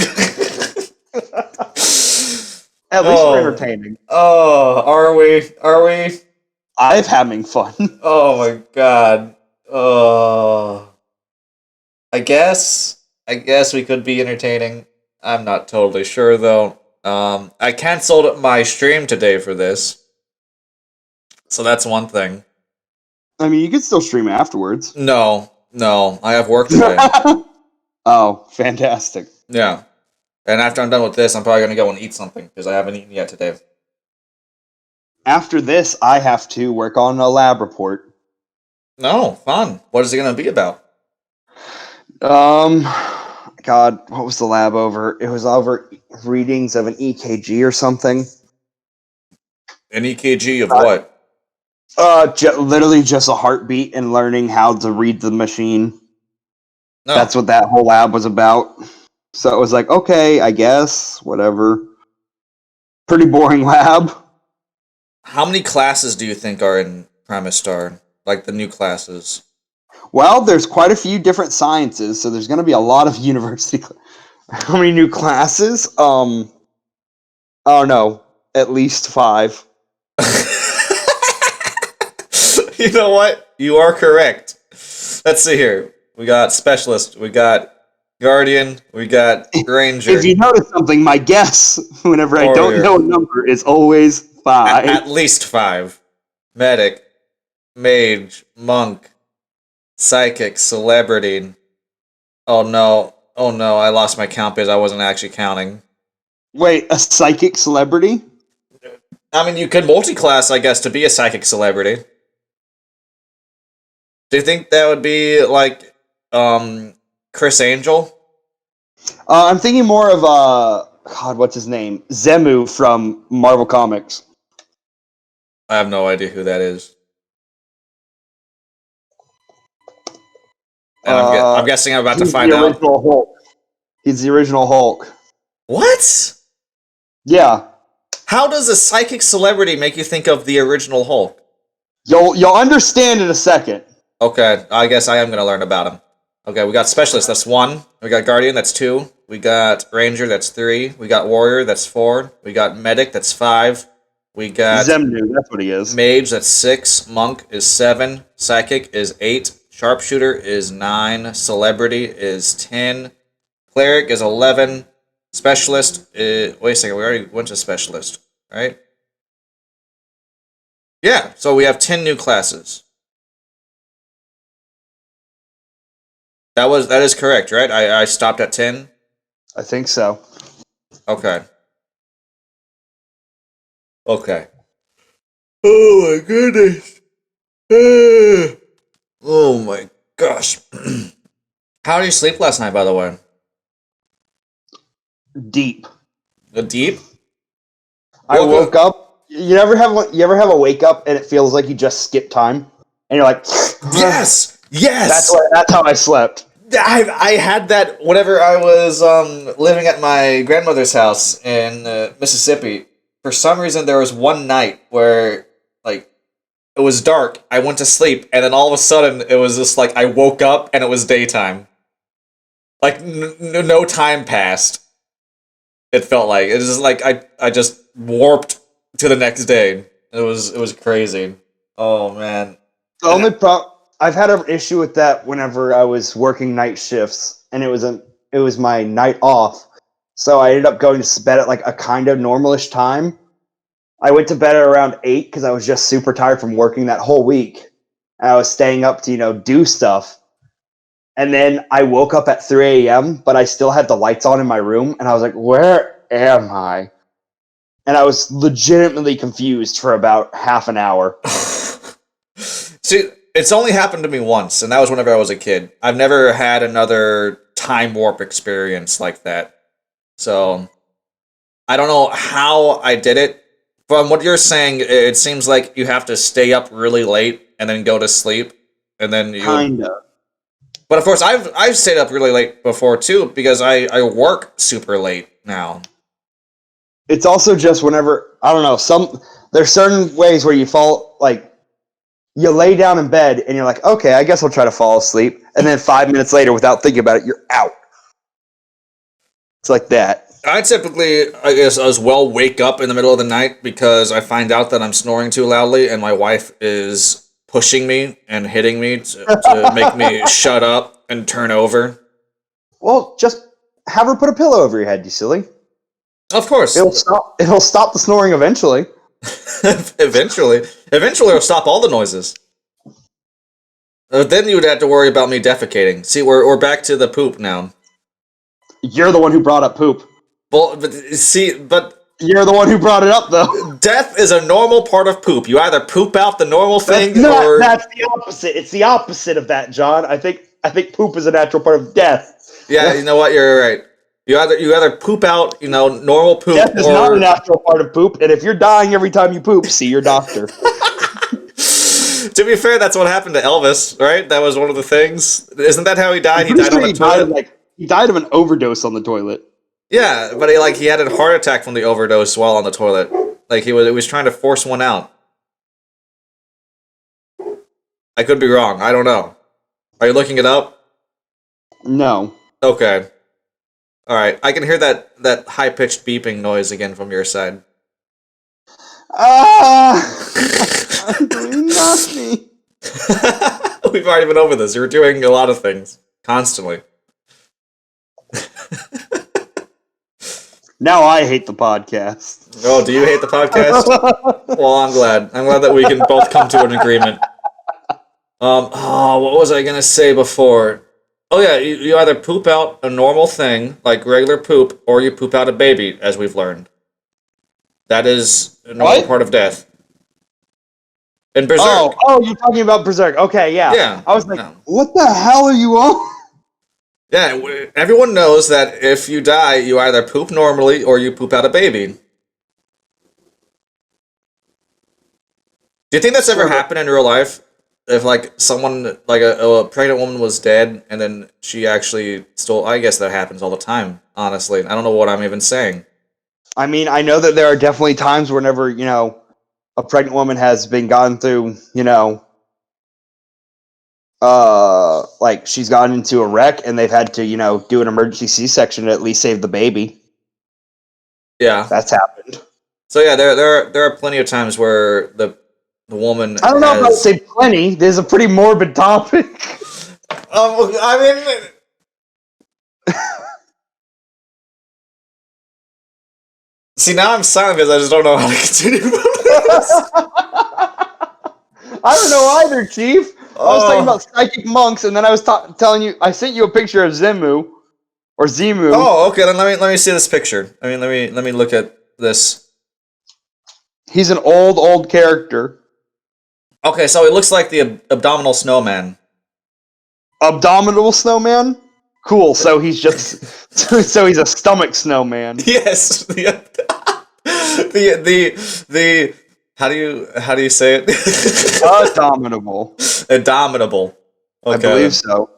At least we're entertaining. Oh, are we? I'm having fun. Oh my god. Oh. I guess we could be entertaining. I'm not totally sure though. I canceled my stream today for this. So that's one thing. I mean, you could still stream afterwards. No, I have work today. Oh, fantastic. Yeah. And after I'm done with this, I'm probably gonna go and eat something because I haven't eaten yet today. After this, I have to work on a lab report. No, fun. What is it gonna be about? God, what was the lab over? It was over readings of an EKG or something. An EKG of what? Literally just a heartbeat and learning how to read the machine. No. That's what that whole lab was about. So it was like, okay, I guess, whatever. Pretty boring lab. How many classes do you think are in Primus Star? Like the new classes? Well, there's quite a few different sciences, so there's going to be a lot of university. How many new classes? Oh no, at least 5. You know what? You are correct. Let's see here. We got Specialist, we got Guardian, we got Ranger. If you notice something, my guess, whenever I don't know a number, is always 5. At least 5. Medic, Mage, Monk, Psychic, Celebrity. Oh no, I lost my count because I wasn't actually counting. Wait, a psychic celebrity? I mean, you could multi-class, I guess, to be a psychic celebrity. Do you think that would be like Chris Angel? I'm thinking more of God, what's his name? Zemu from Marvel Comics. I have no idea who that is. And I'm guessing I'm about to find out. Hulk. He's the original Hulk. What? Yeah. How does a psychic celebrity make you think of the original Hulk? You'll understand in a second. Okay, I guess I am going to learn about him. Okay, we got Specialist, that's 1. We got Guardian, that's 2. We got Ranger, that's 3. We got Warrior, that's 4. We got Medic, that's 5. We got Zemnu, that's what he is. Mage, that's 6. Monk is 7. Psychic is 8. Sharpshooter is 9. Celebrity is 10. Cleric is 11. Specialist is... Wait a second, we already went to Specialist, right? Yeah, so we have 10 new classes. That is correct, right? I stopped at 10? I think so. Okay. Okay. Oh my goodness. Oh my gosh. How did you sleep last night, by the way? Deep. Deep? I woke up. You ever have a wake up and it feels like you just skipped time, and you're like, Yes! Yes! That's how I slept. I had that whenever I was living at my grandmother's house in Mississippi. For some reason, there was one night where, like, it was dark, I went to sleep, and then all of a sudden, it was just like, I woke up and it was daytime. Like, no time passed. It felt like. It was just like, I just warped to the next day. It was crazy. Oh, man. The only I've had an issue with that whenever I was working night shifts, and it was my night off, so I ended up going to bed at like a kind of normalish time. I went to bed at around 8 because I was just super tired from working that whole week, and I was staying up to do stuff. And then I woke up at 3 a.m., but I still had the lights on in my room, and I was like, "Where am I?" And I was legitimately confused for about half an hour. See, it's only happened to me once, and that was whenever I was a kid. I've never had another time warp experience like that. So, I don't know how I did it. From what you're saying, it seems like you have to stay up really late and then go to sleep, and then you... Kinda. But of course, I've stayed up really late before, too, because I work super late now. It's also just whenever, I don't know, there's certain ways where you fall, like, you lay down in bed and you're like, okay, I guess I'll try to fall asleep. And then 5 minutes later, without thinking about it, you're out. It's like that. I typically, I guess, as well wake up in the middle of the night because I find out that I'm snoring too loudly and my wife is pushing me and hitting me to make me shut up and turn over. Well, just have her put a pillow over your head, you silly. Of course. It'll stop the snoring eventually. Eventually it'll stop all the noises. Then you would have to worry about me defecating. See, we're back to the poop now. You're the one who brought up poop. Well, but you're the one who brought it up, though. Death is a normal part of poop. You either poop out the normal thing, that's the opposite. It's the opposite of that, John. I think poop is a natural part of death. Yeah, you know what? You're right. You either poop out, normal poop. Death is not a natural part of poop, and if you're dying every time you poop, see your doctor. To be fair, that's what happened to Elvis, right? That was one of the things. Isn't that how he died? He died on the toilet. He died of an overdose on the toilet. Yeah, but he had a heart attack from the overdose while on the toilet. Like he was trying to force one out. I could be wrong. I don't know. Are you looking it up? No. Okay. All right. I can hear that high pitched beeping noise again from your side. Not me. We've already been over this. You're doing a lot of things constantly. Now I hate the podcast. Oh, do you hate the podcast? Well, I'm glad. I'm glad that we can both come to an agreement. What was I gonna say before? Oh yeah, you either poop out a normal thing, like regular poop, or you poop out a baby, as we've learned. That is a normal part of death. In Berserk. Oh, you're talking about Berserk. Okay, yeah. Yeah. I was like, what the hell are you on? Yeah, everyone knows that if you die, you either poop normally or you poop out a baby. Do you think that's ever happened in real life? If, someone, a pregnant woman was dead, and then she actually stole... I guess that happens all the time, honestly. I don't know what I'm even saying. I mean, I know that there are definitely times whenever, a pregnant woman has been gone through, like she's gotten into a wreck and they've had to, do an emergency C-section to at least save the baby. Yeah. That's happened. So yeah, there are plenty of times where the woman. I don't know if I'd say plenty. There's a pretty morbid topic. I mean, see, now I'm silent because I just don't know how to continue. I don't know either, Chief. I was talking about psychic monks, and then I was telling you. I sent you a picture of Zemu. Oh, okay. Then let me see this picture. I mean, let me look at this. He's an old character. Okay, so it looks like the abdominal snowman. Abdominal snowman? Cool. So he's just so he's a stomach snowman. Yes. The how do you say it? Abominable. Abominable. Okay. I believe so.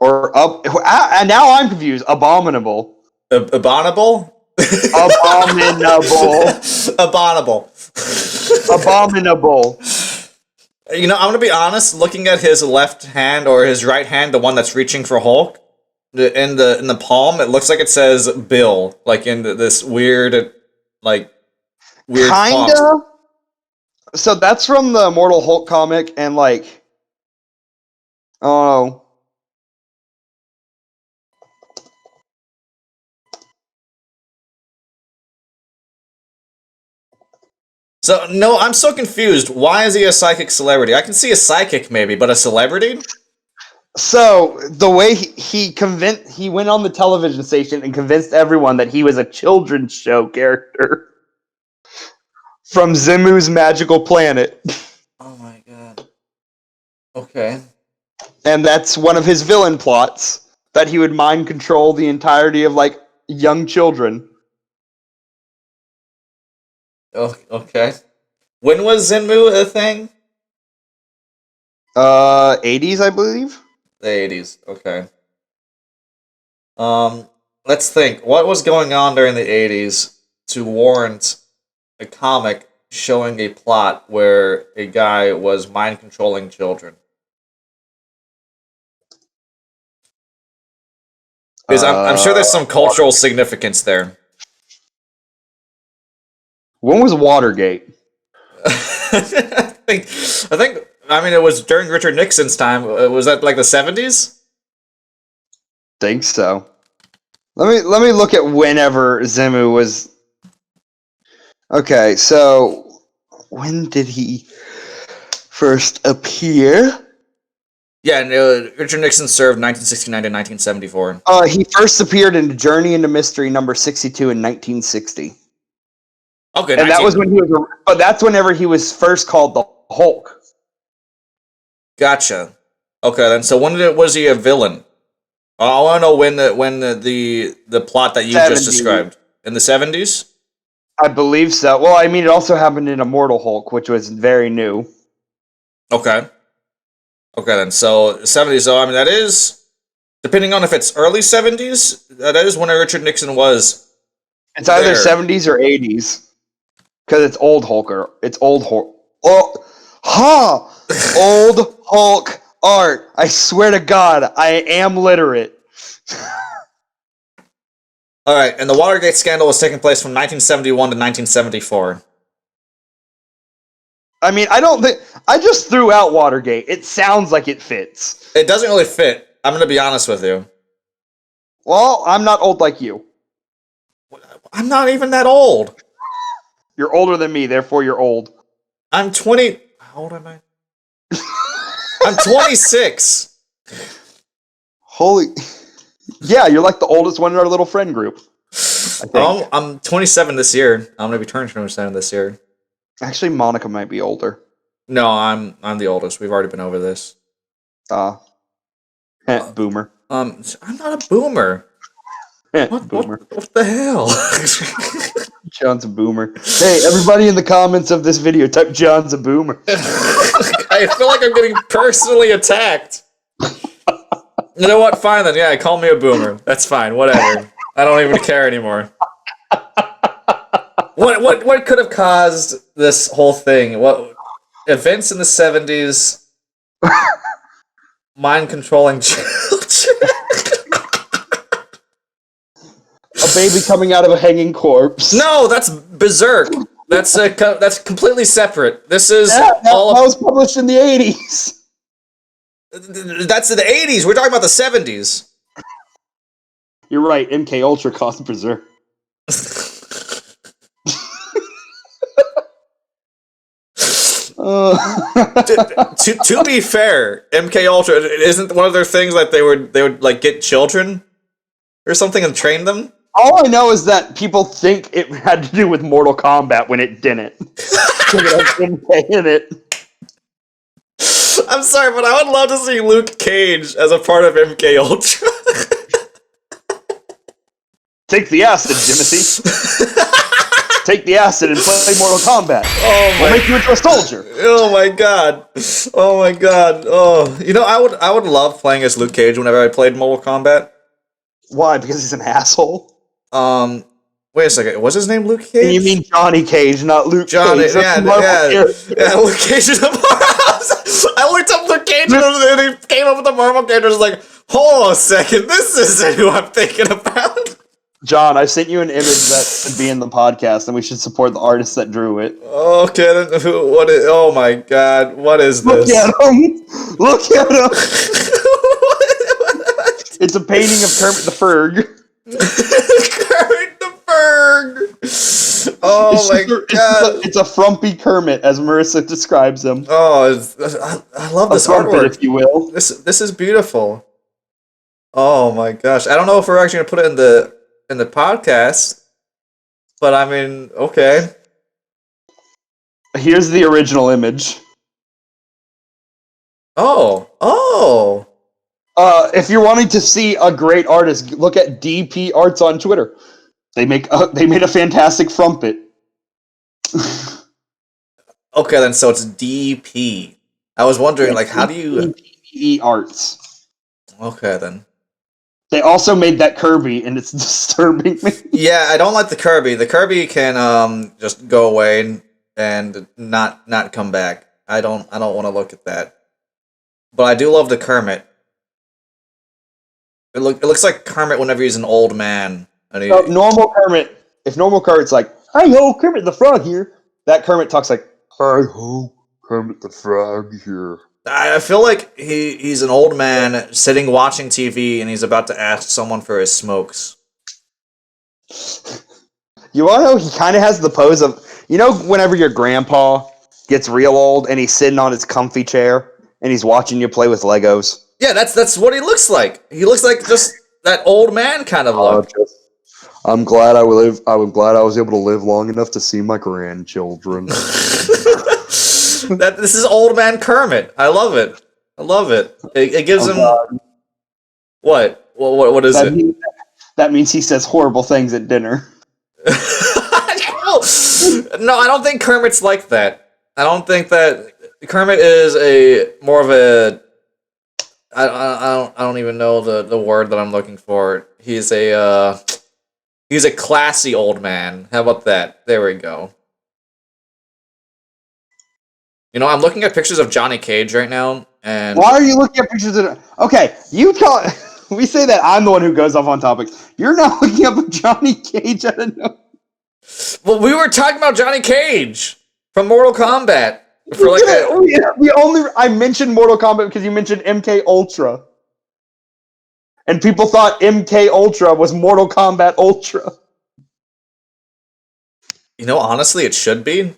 Or and now I'm confused. Abominable. Abominable? Abominable. Abominable. Abominable. I'm gonna be honest. Looking at his left hand or his right hand, the one that's reaching for Hulk, in the palm, it looks like it says Bill, like in this weird kinda. Font. So that's from the Immortal Hulk comic, and oh. So, no, I'm so confused. Why is he a psychic celebrity? I can see a psychic maybe, but a celebrity? So, the way he went on the television station and convinced everyone that he was a children's show character from Zemu's Magical Planet. Oh my god. Okay. And that's one of his villain plots, that he would mind control the entirety of, young children. Oh, okay. When was Zenmu a thing? 80s, I believe. The 80s. Okay. Let's think. What was going on during the 80s to warrant a comic showing a plot where a guy was mind controlling children? Because I'm sure there's some cultural significance there. When was Watergate? I think. I mean, it was during Richard Nixon's time. Was that like the 70s? Think so. Let me look at whenever Zemu was. Okay, so when did he first appear? Yeah, Richard Nixon served 1969 to 1974. He first appeared in Journey into Mystery number 62 in 1960. Okay, and that was when he was. But that's whenever he was first called the Hulk. Gotcha. Okay, then. So when was he a villain? I want to know when the plot that you 70s. Just described in the 70s. I believe so. Well, I mean, it also happened in Immortal Hulk, which was very new. Okay. Okay, then. So 70s. So I mean, that is depending on if it's early 70s. That is when Richard Nixon was. It's either 70s or 80s. Because it's old Hulk. It's old Hulk. Oh, old Hulk art. I swear to God, I am literate. All right, and the Watergate scandal was taking place from 1971 to 1974. I mean, I just threw out Watergate. It sounds like it fits. It doesn't really fit. I'm going to be honest with you. Well, I'm not old like you. I'm not even that old. You're older than me, therefore you're old. I'm 20. How old am I? I'm 26. Holy. Yeah, you're like the oldest one in our little friend group. I'm 27 this year. I'm going to be turning 27 this year. Actually, Monica might be older. No, I'm the oldest. We've already been over this. Boomer. I'm not a boomer. Boomer. What the hell? John's a boomer. Hey, everybody in the comments of this video, type John's a boomer. I feel like I'm getting personally attacked. You know what? Fine then. Yeah, call me a boomer. That's fine. Whatever. I don't even care anymore. What could have caused this whole thing? What events in the 70s mind controlling children. A baby coming out of a hanging corpse. No, that's Berserk. That's completely separate. This is that was published in the 80s. That's in the 80s. We're talking about the 70s. You're right. MK Ultra cost Berserk. To be fair, MK Ultra isn't one of their things that they would like get children or something and train them. All I know is that people think it had to do with Mortal Kombat when it didn't. It had MK in it. I'm sorry, but I would love to see Luke Cage as a part of MK Ultra. Take the acid, Jimothy. Take the acid and play Mortal Kombat. We'll make you into a soldier. Oh my god. Oh my god. Oh, you know, I would love playing as Luke Cage whenever I played Mortal Kombat. Why? Because he's an asshole. Wait a second. Was his name Luke Cage? You mean Johnny Cage, not Luke Cage? Yeah, Luke Cage is a I looked up Luke Cage and he came up with the Marvel character. I was like, hold on a second, this isn't who I'm thinking about. John, I sent you an image that should be in the podcast, and we should support the artist that drew it. Okay, then what is? Oh my god, what is this? Look at him! Look at him! It's a painting of Kermit the Frog. Kermit the Frog! Oh my god. It's a frumpy Kermit, as Marissa describes him. Oh, I love this artwork, if you will. This is beautiful. Oh my gosh. I don't know if we're actually gonna put it in the podcast, but I mean, okay. Here's the original image. Oh. If you're wanting to see a great artist, look at DP Arts on Twitter. They made a fantastic frumpet. Okay, then so it's DP. I was wondering, like, how do you DP Arts? Okay, then. They also made that Kirby, and it's disturbing me. Yeah, I don't like the Kirby. The Kirby can just go away and not come back. I don't want to look at that. But I do love the Kermit. It looks like Kermit whenever he's an old man. And normal Kermit. If normal Kermit's like, "Hi ho, Kermit the Frog here," that Kermit talks like, "Hi ho, Kermit the Frog here." I feel like he's an old man sitting watching TV and he's about to ask someone for his smokes. You want to know, he kind of has the pose of, whenever your grandpa gets real old and he's sitting on his comfy chair and he's watching you play with Legos. Yeah, that's what he looks like. He looks like just that old man kind of look. I'm glad I was able to live long enough to see my grandchildren. This is old man Kermit. I love it. It gives him what? What is it? That means he says horrible things at dinner. No, I don't think Kermit's like that. I don't think that Kermit is more of a. I don't even know the word that I'm looking for. He's a classy old man. How about that? There we go. I'm looking at pictures of Johnny Cage right now, and why are you looking at pictures of? Okay, we say that I'm the one who goes off on topics. You're not looking up Johnny Cage. I don't know. Well, we were talking about Johnny Cage from Mortal Kombat. I mentioned Mortal Kombat because you mentioned MK Ultra, and people thought MK Ultra was Mortal Kombat Ultra. Honestly, it should be.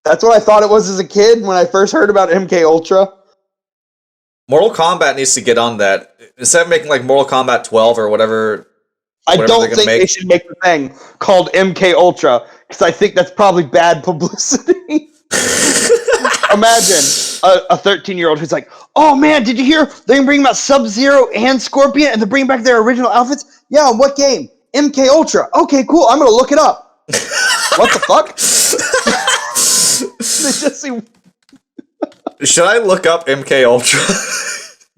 That's what I thought it was as a kid when I first heard about MK Ultra. Mortal Kombat needs to get on that. Instead of making like Mortal Kombat 12 or whatever. I don't think they should make a thing called MK Ultra because I think that's probably bad publicity. Imagine a 13-year-old who's like, "Oh man, did you hear they're bringing back Sub-Zero and Scorpion and they're bringing back their original outfits? Yeah, what game? MK Ultra. Okay, cool. I'm gonna look it up." What the fuck? Should I look up MK Ultra?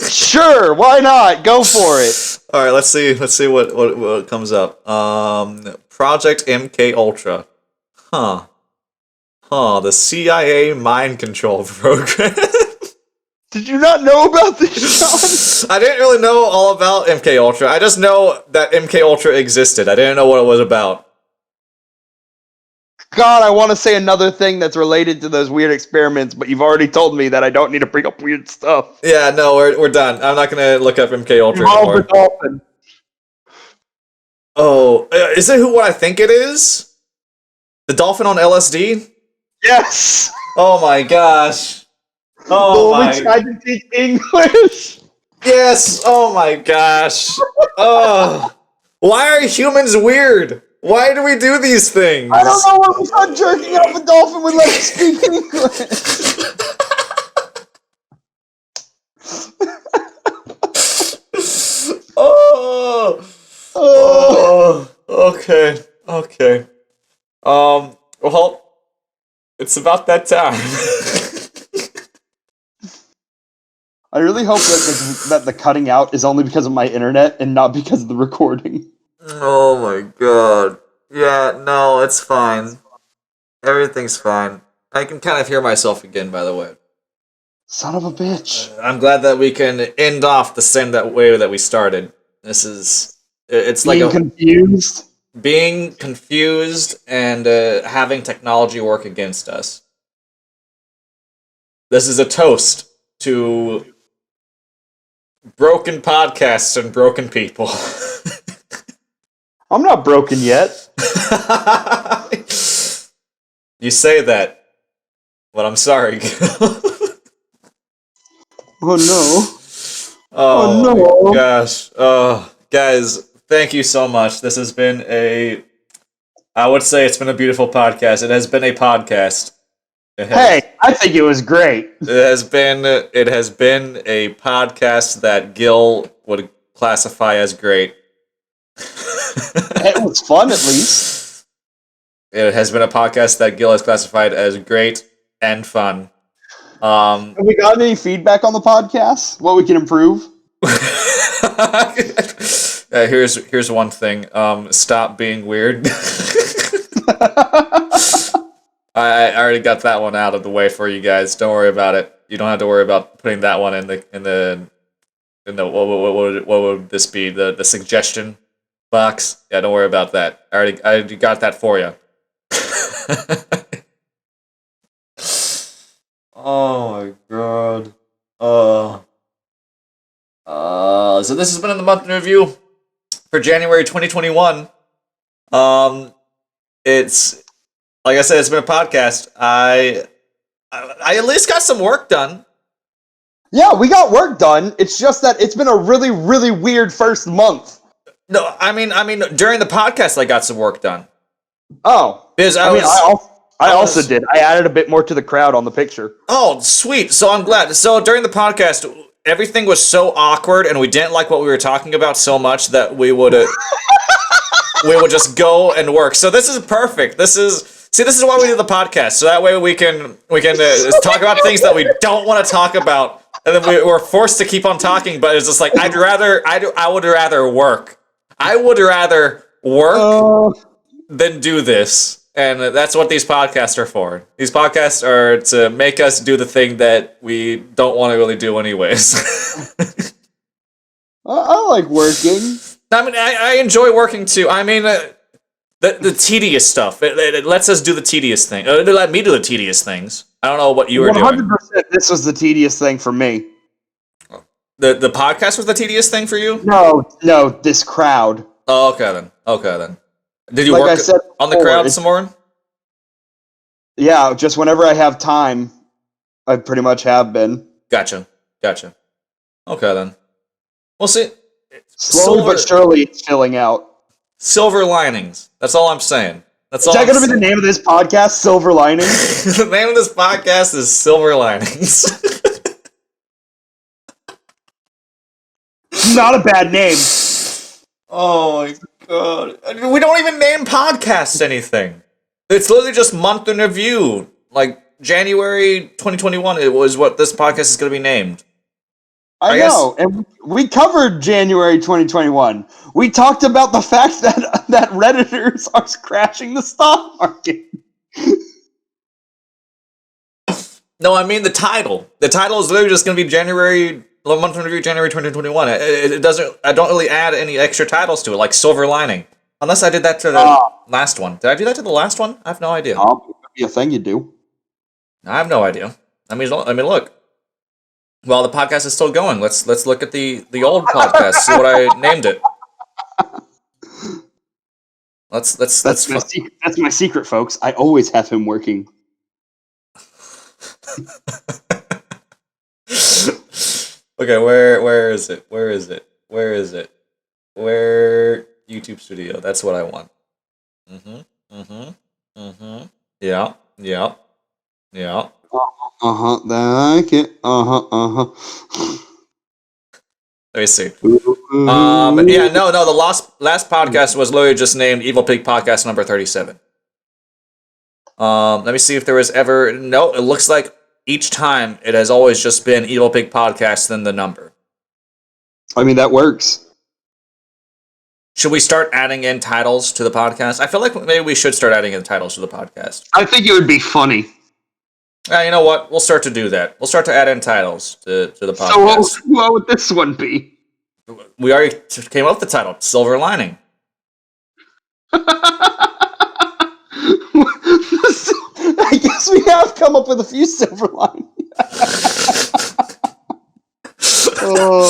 Sure, why not? Go for it. All right, let's see what comes up. Project MK Ultra. The CIA mind control program. Did you not know about this, John? I didn't really know all about MK Ultra. I just know that MK Ultra existed. I didn't know what it was about. God, I want to say another thing that's related to those weird experiments, but you've already told me that I don't need to bring up weird stuff. Yeah, no, we're done. I'm not gonna look up MK Ultra Involve the anymore. dolphin. Oh, is it what I think it is? The dolphin on LSD? Yes! Oh my gosh. Oh When we my. tried to teach English. Yes. Oh my gosh. Oh. Why are humans weird? Why do we do these things? I don't know when we start jerking off a dolphin we let it speak English. Oh. Oh. Okay. Okay. Well, it's about that time. I really hope that the cutting out is only because of my internet and not because of the recording. Oh my god. Yeah, no, it's fine. Everything's fine. I can kind of hear myself again, by the way. Son of a bitch. I'm glad that we can end off the same way that we started. It's like Being confused. being confused and having technology work against us. This is a toast to broken podcasts and broken people. I'm not broken yet. You say that, but I'm sorry. Oh no. Oh, no. my gosh. Oh, guys, thank you so much. This has been I would say it's been a beautiful podcast. It has been a podcast. Hey, I think it was great. It has been a podcast that Gil would classify as great. It was fun, at least. It has been a podcast that Gil has classified as great and fun. Have we gotten any feedback on the podcast? What we can improve? Here's one thing. Stop being weird. I already got that one out of the way for you guys. Don't worry about it. You don't have to worry about putting that one in the what would this be? The suggestion box. Yeah, don't worry about that. I already got that for you. Oh my god. So this has been in the month in review for January 2021. It's like I said, it's been a podcast. I at least got some work done. Yeah, we got work done. It's just that it's been a really, really weird first month. No, I mean, during the podcast, I got some work done. Oh, Because I also did. I added a bit more to the crowd on the picture. Oh, sweet. So I'm glad. So during the podcast, everything was so awkward, and we didn't like what we were talking about so much that we would just go and work. So this is perfect. This is why we do the podcast. So that way we can talk about things that we don't want to talk about, and then we're forced to keep on talking. But it's just like I would rather work. I would rather work than do this. And that's what these podcasts are for. These podcasts are to make us do the thing that we don't want to really do anyways. I like working. I mean, I enjoy working too. I mean, the tedious stuff. It lets us do the tedious thing. It let me do the tedious things. I don't know what you were doing. 100%. This was the tedious thing for me. The podcast was the tedious thing for you? No, this crowd. Oh, okay then. Did you Like work I said on the before, crowd some more? Yeah, just whenever I have time, I pretty much have been. Gotcha. Okay then. We'll see. Slowly but surely, it's filling out. Silver linings. That's all I'm saying. That's all. Is that going to be the name of this podcast? Silver Linings? The name of this podcast is Silver Linings. Not a bad name. Oh my god. We don't even name podcasts anything. It's literally just month in review. Like January 2021 it was what this podcast is going to be named. I know. And we covered January 2021. We talked about the fact that Redditors are crashing the stock market. No, I mean the title. The title is literally just going to be January, month in review, January 2021. It doesn't. I don't really add any extra titles to it, like Silver Lining. Unless I did that to the last one. Did I do that to the last one? I have no idea. It could be a thing you do. I have no idea. I mean, look. While the podcast is still going, let's look at the old podcast. See what I named it. That's my secret, folks. I always have him working. Okay, where is it? Where YouTube Studio? That's what I want. Yeah. Like it. Let me see. Yeah, no. The last podcast was literally just named Evil Pig Podcast number 37. Let me see if there was ever. No, it looks like each time it has always just been Evil Pig Podcast, then the number. I mean, that works. Should we start adding in titles to the podcast? I feel like maybe we should start adding in titles to the podcast. I think it would be funny. You know what? We'll start to do that. We'll start to add in titles to the podcast. So what would this one be? We already came up with the title, Silver Lining. I guess we have come up with a few silver linings. Oh,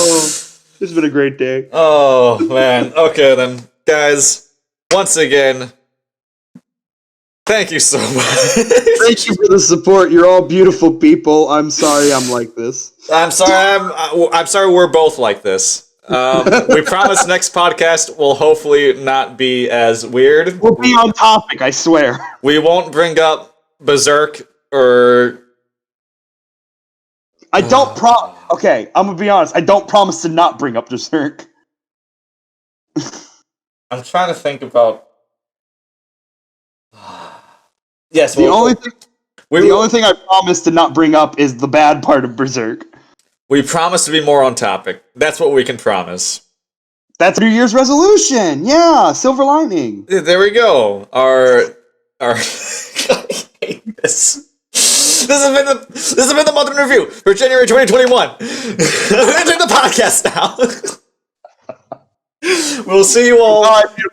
this has been a great day. Oh, man. Okay, then. Guys, once again, thank you so much. Thank you for the support. You're all beautiful people. I'm sorry I'm like this. I'm sorry we're both like this. We promise next podcast will hopefully not be as weird. We'll be on topic, I swear. We won't bring up Berserk or... Okay, I'm gonna be honest. I don't promise to not bring up Berserk. I'm trying to think about... Yes, the only thing I promise to not bring up is the bad part of Berserk. We promise to be more on topic. That's what we can promise. That's New Year's resolution. Yeah, silver lining. There we go. Our I hate this. This has been the month in review for January 2021. Ending the podcast now. We'll see you all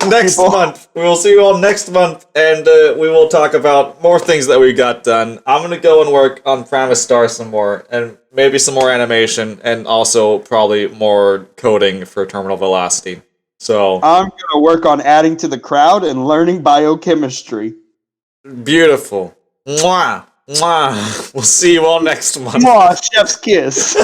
next month. We'll see you all next month, and we will talk about more things that we got done. I'm gonna go and work on Primus Star some more, and maybe some more animation, and also probably more coding for Terminal Velocity. So I'm gonna work on adding to the crowd and learning biochemistry. Beautiful. Mwah. Mwah. We'll see you all next month. Mwah, chef's kiss.